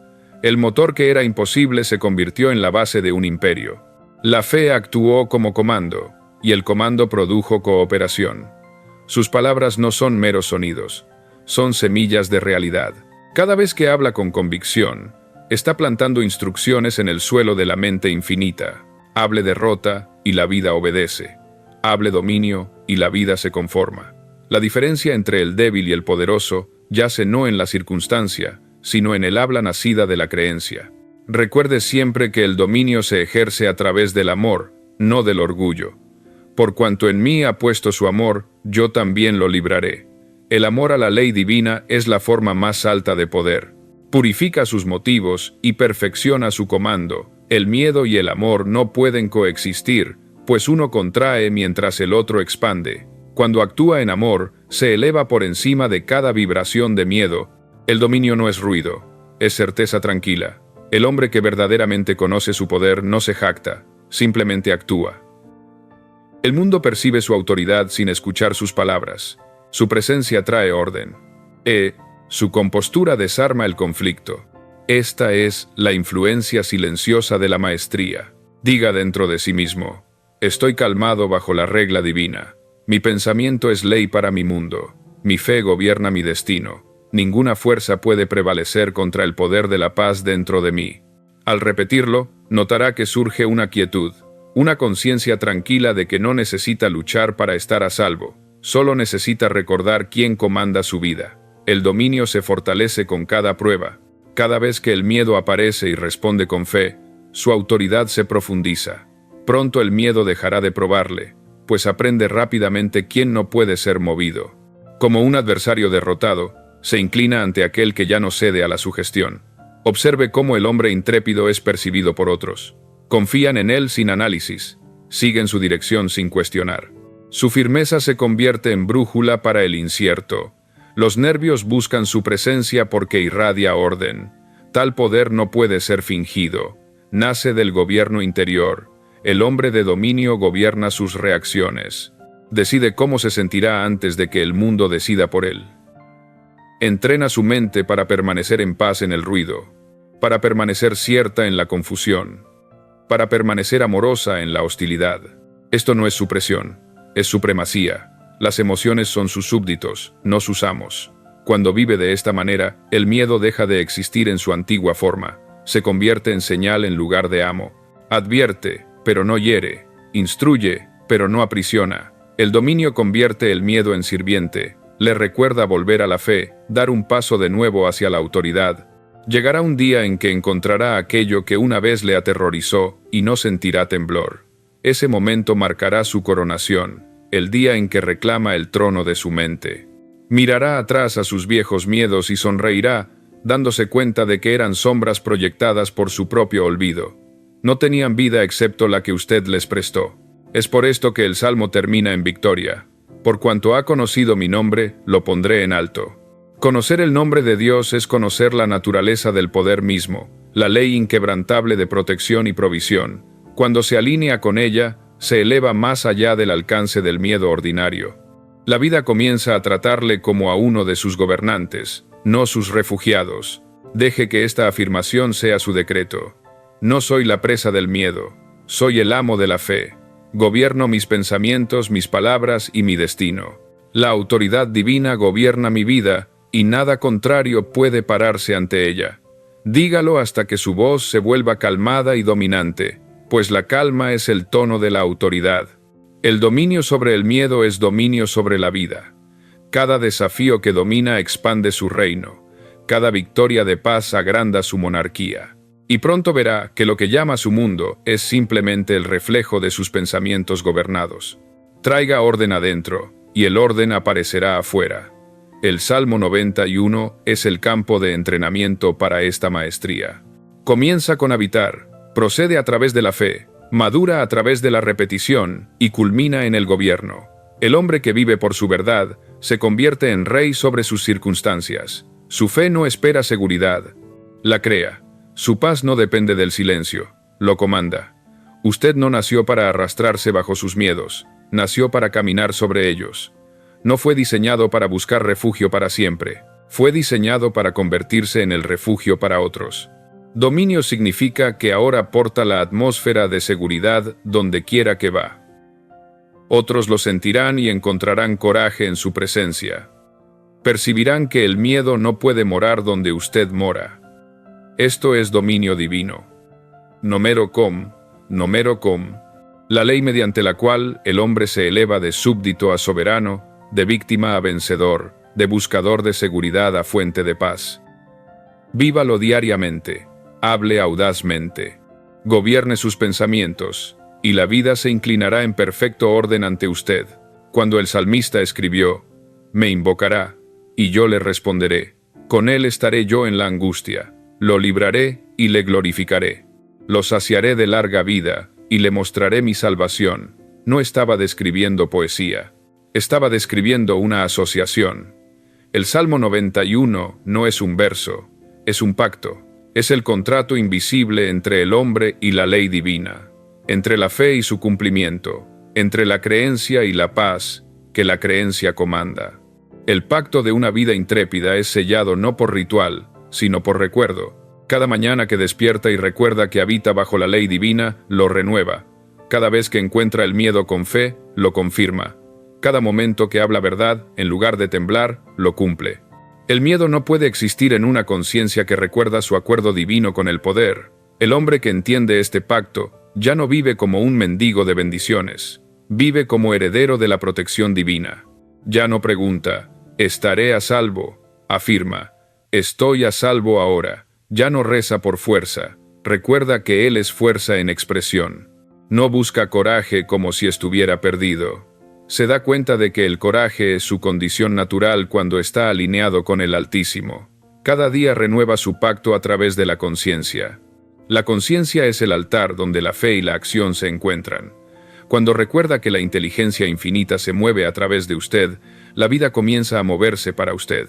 El motor que era imposible se convirtió en la base de un imperio. La fe actuó como comando, y el comando produjo cooperación. Sus palabras no son meros sonidos, son semillas de realidad. Cada vez que habla con convicción, está plantando instrucciones en el suelo de la mente infinita. Hable derrota y la vida obedece. Hable dominio y la vida se conforma. La diferencia entre el débil y el poderoso yace no en la circunstancia, sino en el habla nacida de la creencia. Recuerde siempre que el dominio se ejerce a través del amor, no del orgullo. Por cuanto en mí ha puesto su amor, yo también lo libraré. El amor a la ley divina es la forma más alta de poder. Purifica sus motivos y perfecciona su comando. El miedo y el amor no pueden coexistir, pues uno contrae mientras el otro expande. Cuando actúa en amor, se eleva por encima de cada vibración de miedo. El dominio no es ruido, es certeza tranquila. El hombre que verdaderamente conoce su poder no se jacta, simplemente actúa. El mundo percibe su autoridad sin escuchar sus palabras. Su presencia trae orden. Su compostura desarma el conflicto. Esta es la influencia silenciosa de la maestría. Diga dentro de sí mismo: estoy calmado bajo la regla divina. Mi pensamiento es ley para mi mundo. Mi fe gobierna mi destino. Ninguna fuerza puede prevalecer contra el poder de la paz dentro de mí. Al repetirlo, notará que surge una quietud, una conciencia tranquila de que no necesita luchar para estar a salvo, solo necesita recordar quién comanda su vida. El dominio se fortalece con cada prueba. Cada vez que el miedo aparece y responde con fe, su autoridad se profundiza. Pronto el miedo dejará de probarle, pues aprende rápidamente quién no puede ser movido. Como un adversario derrotado, se inclina ante aquel que ya no cede a la sugestión. Observe cómo el hombre intrépido es percibido por otros. Confían en él sin análisis, siguen su dirección sin cuestionar. Su firmeza se convierte en brújula para el incierto. Los nervios buscan su presencia porque irradia orden. Tal poder no puede ser fingido. Nace del gobierno interior. El hombre de dominio gobierna sus reacciones. Decide cómo se sentirá antes de que el mundo decida por él. Entrena su mente para permanecer en paz en el ruido, para permanecer cierta en la confusión, para permanecer amorosa en la hostilidad. Esto no es supresión, es supremacía. Las emociones son sus súbditos, no sus amos. Cuando vive de esta manera, el miedo deja de existir en su antigua forma, se convierte en señal en lugar de amo. Advierte, pero no hiere, instruye, pero no aprisiona. El dominio convierte el miedo en sirviente, le recuerda volver a la fe, dar un paso de nuevo hacia la autoridad. Llegará un día en que encontrará aquello que una vez le aterrorizó y no sentirá temblor. Ese momento marcará su coronación, el día en que reclama el trono de su mente. Mirará atrás a sus viejos miedos y sonreirá, dándose cuenta de que eran sombras proyectadas por su propio olvido. No tenían vida excepto la que usted les prestó. Es por esto que el salmo termina en victoria. Por cuanto ha conocido mi nombre, lo pondré en alto. Conocer el nombre de Dios es conocer la naturaleza del poder mismo, la ley inquebrantable de protección y provisión. Cuando se alinea con ella, se eleva más allá del alcance del miedo ordinario. La vida comienza a tratarle como a uno de sus gobernantes, no sus refugiados. Deje que esta afirmación sea su decreto. No soy la presa del miedo, soy el amo de la fe. Gobierno mis pensamientos, mis palabras y mi destino. La autoridad divina gobierna mi vida y nada contrario puede pararse ante ella. Dígalo hasta que su voz se vuelva calmada y dominante, pues la calma es el tono de la autoridad. El dominio sobre el miedo es dominio sobre la vida. Cada desafío que domina expande su reino. Cada victoria de paz agranda su monarquía. Y pronto verá que lo que llama su mundo es simplemente el reflejo de sus pensamientos gobernados. Traiga orden adentro, y el orden aparecerá afuera. El Salmo 91 es el campo de entrenamiento para esta maestría. Comienza con habitar, procede a través de la fe, madura a través de la repetición y culmina en el gobierno. El hombre que vive por su verdad se convierte en rey sobre sus circunstancias. Su fe no espera seguridad, la crea. Su paz no depende del silencio, lo comanda. Usted no nació para arrastrarse bajo sus miedos, nació para caminar sobre ellos. No fue diseñado para buscar refugio para siempre, fue diseñado para convertirse en el refugio para otros. Dominio significa que ahora porta la atmósfera de seguridad donde quiera que va. Otros lo sentirán y encontrarán coraje en su presencia. Percibirán que el miedo no puede morar donde usted mora. Esto es dominio divino. Numero com, numero com. La ley mediante la cual el hombre se eleva de súbdito a soberano, de víctima a vencedor, de buscador de seguridad a fuente de paz. Vívalo diariamente, hable audazmente, gobierne sus pensamientos, y la vida se inclinará en perfecto orden ante usted. Cuando el salmista escribió, «Me invocará, y yo le responderé, con él estaré yo en la angustia, lo libraré y le glorificaré. Lo saciaré de larga vida, y le mostraré mi salvación». No estaba describiendo poesía, estaba describiendo una asociación. El Salmo 91 no es un verso, es un pacto, es el contrato invisible entre el hombre y la ley divina, entre la fe y su cumplimiento, entre la creencia y la paz que la creencia comanda. El pacto de una vida intrépida es sellado no por ritual, sino por recuerdo. Cada mañana que despierta y recuerda que habita bajo la ley divina, lo renueva. Cada vez que encuentra el miedo con fe, lo confirma. Cada momento que habla verdad, en lugar de temblar, lo cumple. El miedo no puede existir en una conciencia que recuerda su acuerdo divino con el poder. El hombre que entiende este pacto ya no vive como un mendigo de bendiciones, vive como heredero de la protección divina. Ya no pregunta, «¿Estaré a salvo?», afirma, «Estoy a salvo ahora». Ya no reza por fuerza, recuerda que Él es fuerza en expresión. No busca coraje como si estuviera perdido. Se da cuenta de que el coraje es su condición natural cuando está alineado con el Altísimo. Cada día renueva su pacto a través de la conciencia. La conciencia es el altar donde la fe y la acción se encuentran. Cuando recuerda que la inteligencia infinita se mueve a través de usted, la vida comienza a moverse para usted.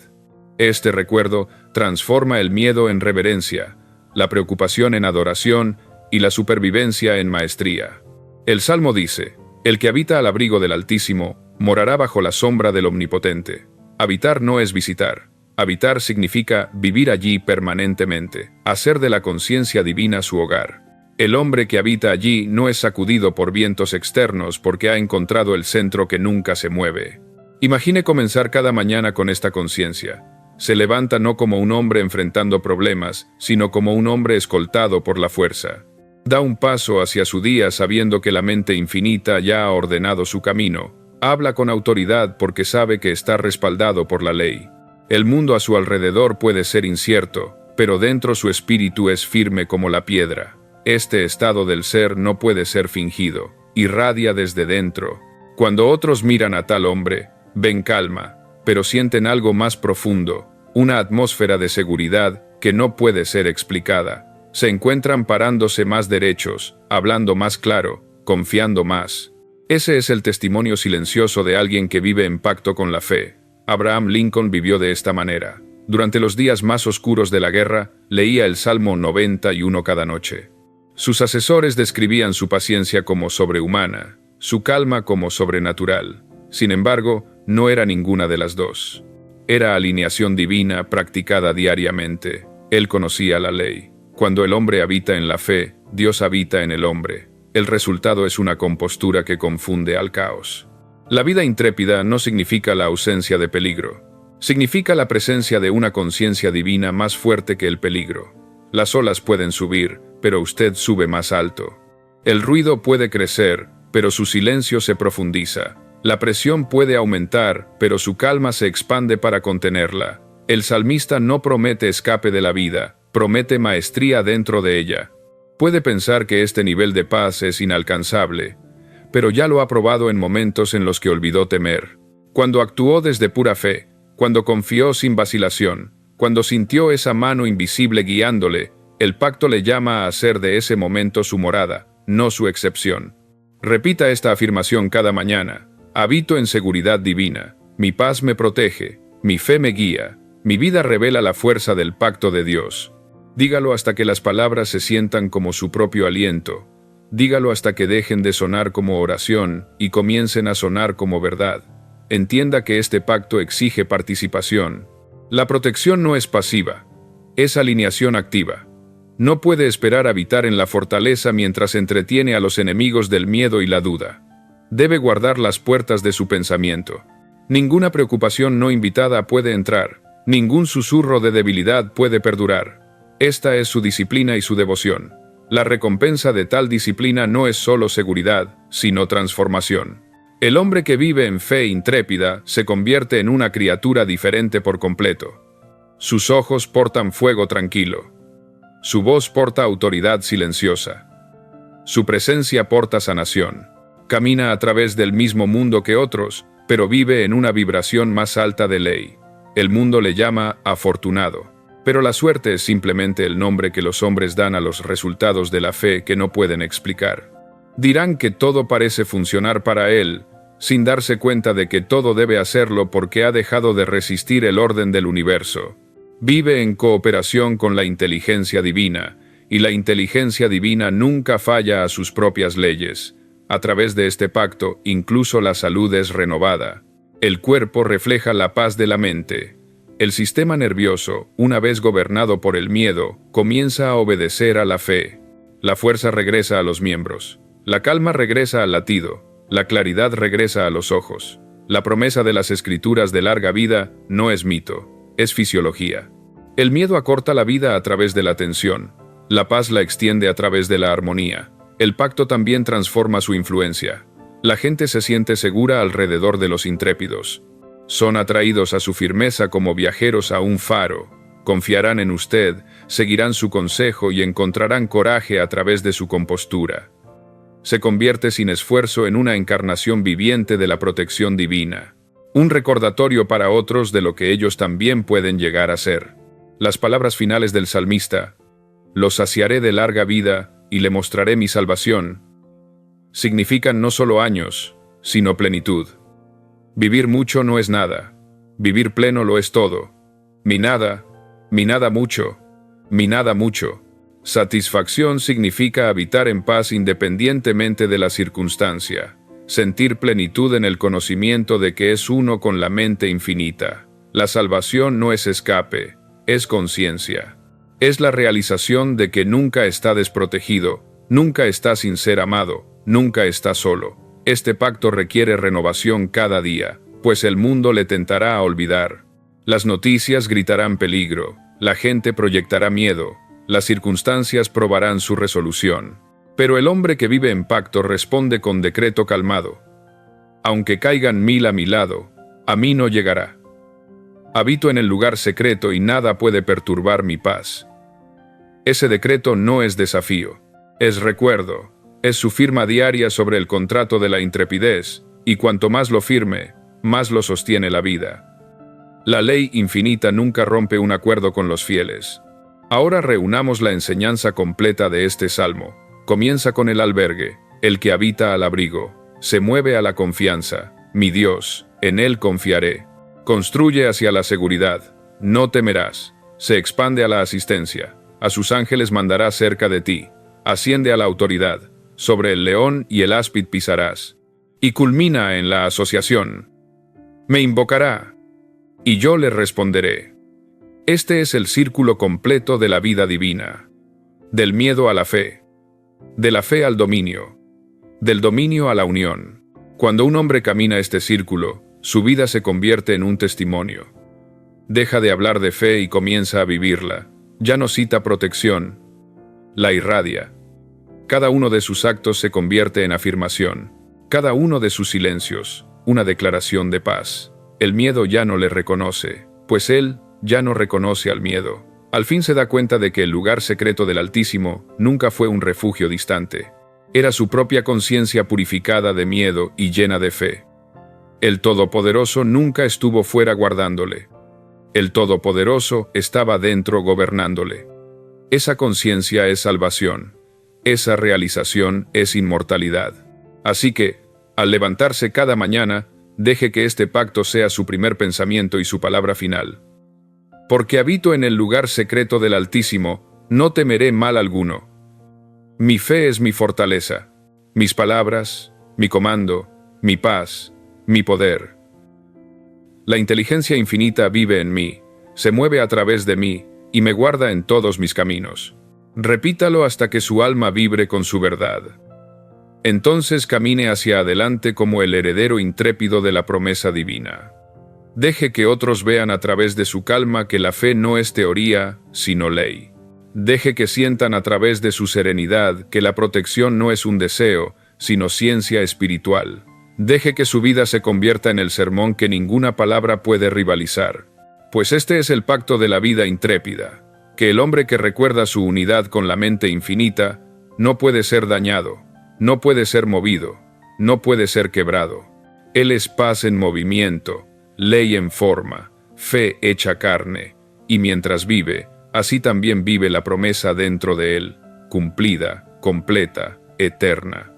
Este recuerdo transforma el miedo en reverencia, la preocupación en adoración y la supervivencia en maestría. El Salmo dice, «El que habita al abrigo del Altísimo morará bajo la sombra del Omnipotente». Habitar no es visitar. Habitar significa vivir allí permanentemente, hacer de la conciencia divina su hogar. El hombre que habita allí no es sacudido por vientos externos porque ha encontrado el centro que nunca se mueve. Imagine comenzar cada mañana con esta conciencia. Se levanta no como un hombre enfrentando problemas, sino como un hombre escoltado por la fuerza. Da un paso hacia su día sabiendo que la mente infinita ya ha ordenado su camino. Habla con autoridad porque sabe que está respaldado por la ley. El mundo a su alrededor puede ser incierto, pero dentro su espíritu es firme como la piedra. Este estado del ser no puede ser fingido, irradia desde dentro. Cuando otros miran a tal hombre, ven calma, pero sienten algo más profundo, una atmósfera de seguridad que no puede ser explicada. Se encuentran parándose más derechos, hablando más claro, confiando más. Ese es el testimonio silencioso de alguien que vive en pacto con la fe. Abraham Lincoln vivió de esta manera. Durante los días más oscuros de la guerra, leía el Salmo 91 cada noche. Sus asesores describían su paciencia como sobrehumana, su calma como sobrenatural. Sin embargo, no era ninguna de las dos. Era alineación divina practicada diariamente. Él conocía la ley. Cuando el hombre habita en la fe, Dios habita en el hombre. El resultado es una compostura que confunde al caos. La vida intrépida no significa la ausencia de peligro. Significa la presencia de una conciencia divina más fuerte que el peligro. Las olas pueden subir, pero usted sube más alto. El ruido puede crecer, pero su silencio se profundiza. La presión puede aumentar, pero su calma se expande para contenerla. El salmista no promete escape de la vida, promete maestría dentro de ella. Puede pensar que este nivel de paz es inalcanzable, pero ya lo ha probado en momentos en los que olvidó temer. Cuando actuó desde pura fe, cuando confió sin vacilación, cuando sintió esa mano invisible guiándole, el pacto le llama a hacer de ese momento su morada, no su excepción. Repita esta afirmación cada mañana. Habito en seguridad divina, mi paz me protege, mi fe me guía, mi vida revela la fuerza del pacto de Dios. Dígalo hasta que las palabras se sientan como su propio aliento. Dígalo hasta que dejen de sonar como oración y comiencen a sonar como verdad. Entienda que este pacto exige participación. La protección no es pasiva, es alineación activa. No puede esperar habitar en la fortaleza mientras entretiene a los enemigos del miedo y la duda. Debe guardar las puertas de su pensamiento. Ninguna preocupación no invitada puede entrar, ningún susurro de debilidad puede perdurar. Esta es su disciplina y su devoción. La recompensa de tal disciplina no es solo seguridad, sino transformación. El hombre que vive en fe intrépida se convierte en una criatura diferente por completo. Sus ojos portan fuego tranquilo. Su voz porta autoridad silenciosa. Su presencia porta sanación. Camina a través del mismo mundo que otros, pero vive en una vibración más alta de ley. El mundo le llama afortunado. Pero la suerte es simplemente el nombre que los hombres dan a los resultados de la fe que no pueden explicar. Dirán que todo parece funcionar para él, sin darse cuenta de que todo debe hacerlo porque ha dejado de resistir el orden del universo. Vive en cooperación con la inteligencia divina, y la inteligencia divina nunca falla a sus propias leyes. A través de este pacto, incluso la salud es renovada. El cuerpo refleja la paz de la mente. El sistema nervioso, una vez gobernado por el miedo, comienza a obedecer a la fe. La fuerza regresa a los miembros. La calma regresa al latido. La claridad regresa a los ojos. La promesa de las escrituras de larga vida no es mito, es fisiología. El miedo acorta la vida a través de la tensión. La paz la extiende a través de la armonía. El pacto también transforma su influencia. La gente se siente segura alrededor de los intrépidos. Son atraídos a su firmeza como viajeros a un faro. Confiarán en usted, seguirán su consejo y encontrarán coraje a través de su compostura. Se convierte sin esfuerzo en una encarnación viviente de la protección divina. Un recordatorio para otros de lo que ellos también pueden llegar a ser. Las palabras finales del salmista, «Los saciaré de larga vida y le mostraré mi salvación», significan no solo años, sino plenitud. Vivir mucho no es nada. Vivir pleno lo es todo. Mi nada mucho, mi nada mucho. Satisfacción significa habitar en paz independientemente de la circunstancia. Sentir plenitud en el conocimiento de que es uno con la mente infinita. La salvación no es escape, es conciencia. Es la realización de que nunca está desprotegido, nunca está sin ser amado, nunca está solo. Este pacto requiere renovación cada día, pues el mundo le tentará a olvidar. Las noticias gritarán peligro, la gente proyectará miedo, las circunstancias probarán su resolución. Pero el hombre que vive en pacto responde con decreto calmado. Aunque caigan 1000 a mi lado, a mí no llegará. Habito en el lugar secreto y nada puede perturbar mi paz. Ese decreto no es desafío, es recuerdo. Es su firma diaria sobre el contrato de la intrepidez, y cuanto más lo firme, más lo sostiene la vida. La ley infinita nunca rompe un acuerdo con los fieles. Ahora reunamos la enseñanza completa de este salmo. Comienza con el albergue, el que habita al abrigo, se mueve a la confianza, mi Dios, en él confiaré. Construye hacia la seguridad, no temerás, se expande a la asistencia, a sus ángeles mandará cerca de ti, asciende a la autoridad. Sobre el león y el áspid pisarás. Y culmina en la asociación. Me invocará, y yo le responderé. Este es el círculo completo de la vida divina. Del miedo a la fe. De la fe al dominio. Del dominio a la unión. Cuando un hombre camina este círculo, su vida se convierte en un testimonio. Deja de hablar de fe y comienza a vivirla. Ya no cita protección. La irradia. Cada uno de sus actos se convierte en afirmación. Cada uno de sus silencios, una declaración de paz. El miedo ya no le reconoce, pues él ya no reconoce al miedo. Al fin se da cuenta de que el lugar secreto del Altísimo nunca fue un refugio distante. Era su propia conciencia purificada de miedo y llena de fe. El Todopoderoso nunca estuvo fuera guardándole. El Todopoderoso estaba dentro gobernándole. Esa conciencia es salvación. Esa realización es inmortalidad. Así que, al levantarse cada mañana, deje que este pacto sea su primer pensamiento y su palabra final. Porque habito en el lugar secreto del Altísimo, no temeré mal alguno. Mi fe es mi fortaleza, mis palabras, mi comando, mi paz, mi poder. La inteligencia infinita vive en mí, se mueve a través de mí y me guarda en todos mis caminos. Repítalo hasta que su alma vibre con su verdad. Entonces camine hacia adelante como el heredero intrépido de la promesa divina. Deje que otros vean a través de su calma que la fe no es teoría, sino ley. Deje que sientan a través de su serenidad que la protección no es un deseo, sino ciencia espiritual. Deje que su vida se convierta en el sermón que ninguna palabra puede rivalizar. Pues este es el pacto de la vida intrépida, que el hombre que recuerda su unidad con la mente infinita no puede ser dañado, no puede ser movido, no puede ser quebrado. Él es paz en movimiento, ley en forma, fe hecha carne, y mientras vive, así también vive la promesa dentro de él, cumplida, completa, eterna.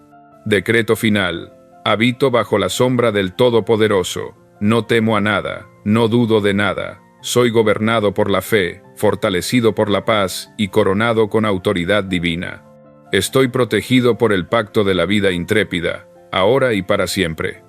Decreto final. Habito bajo la sombra del Todopoderoso, no temo a nada, no dudo de nada, soy gobernado por la fe, fortalecido por la paz y coronado con autoridad divina. Estoy protegido por el pacto de la vida intrépida, ahora y para siempre.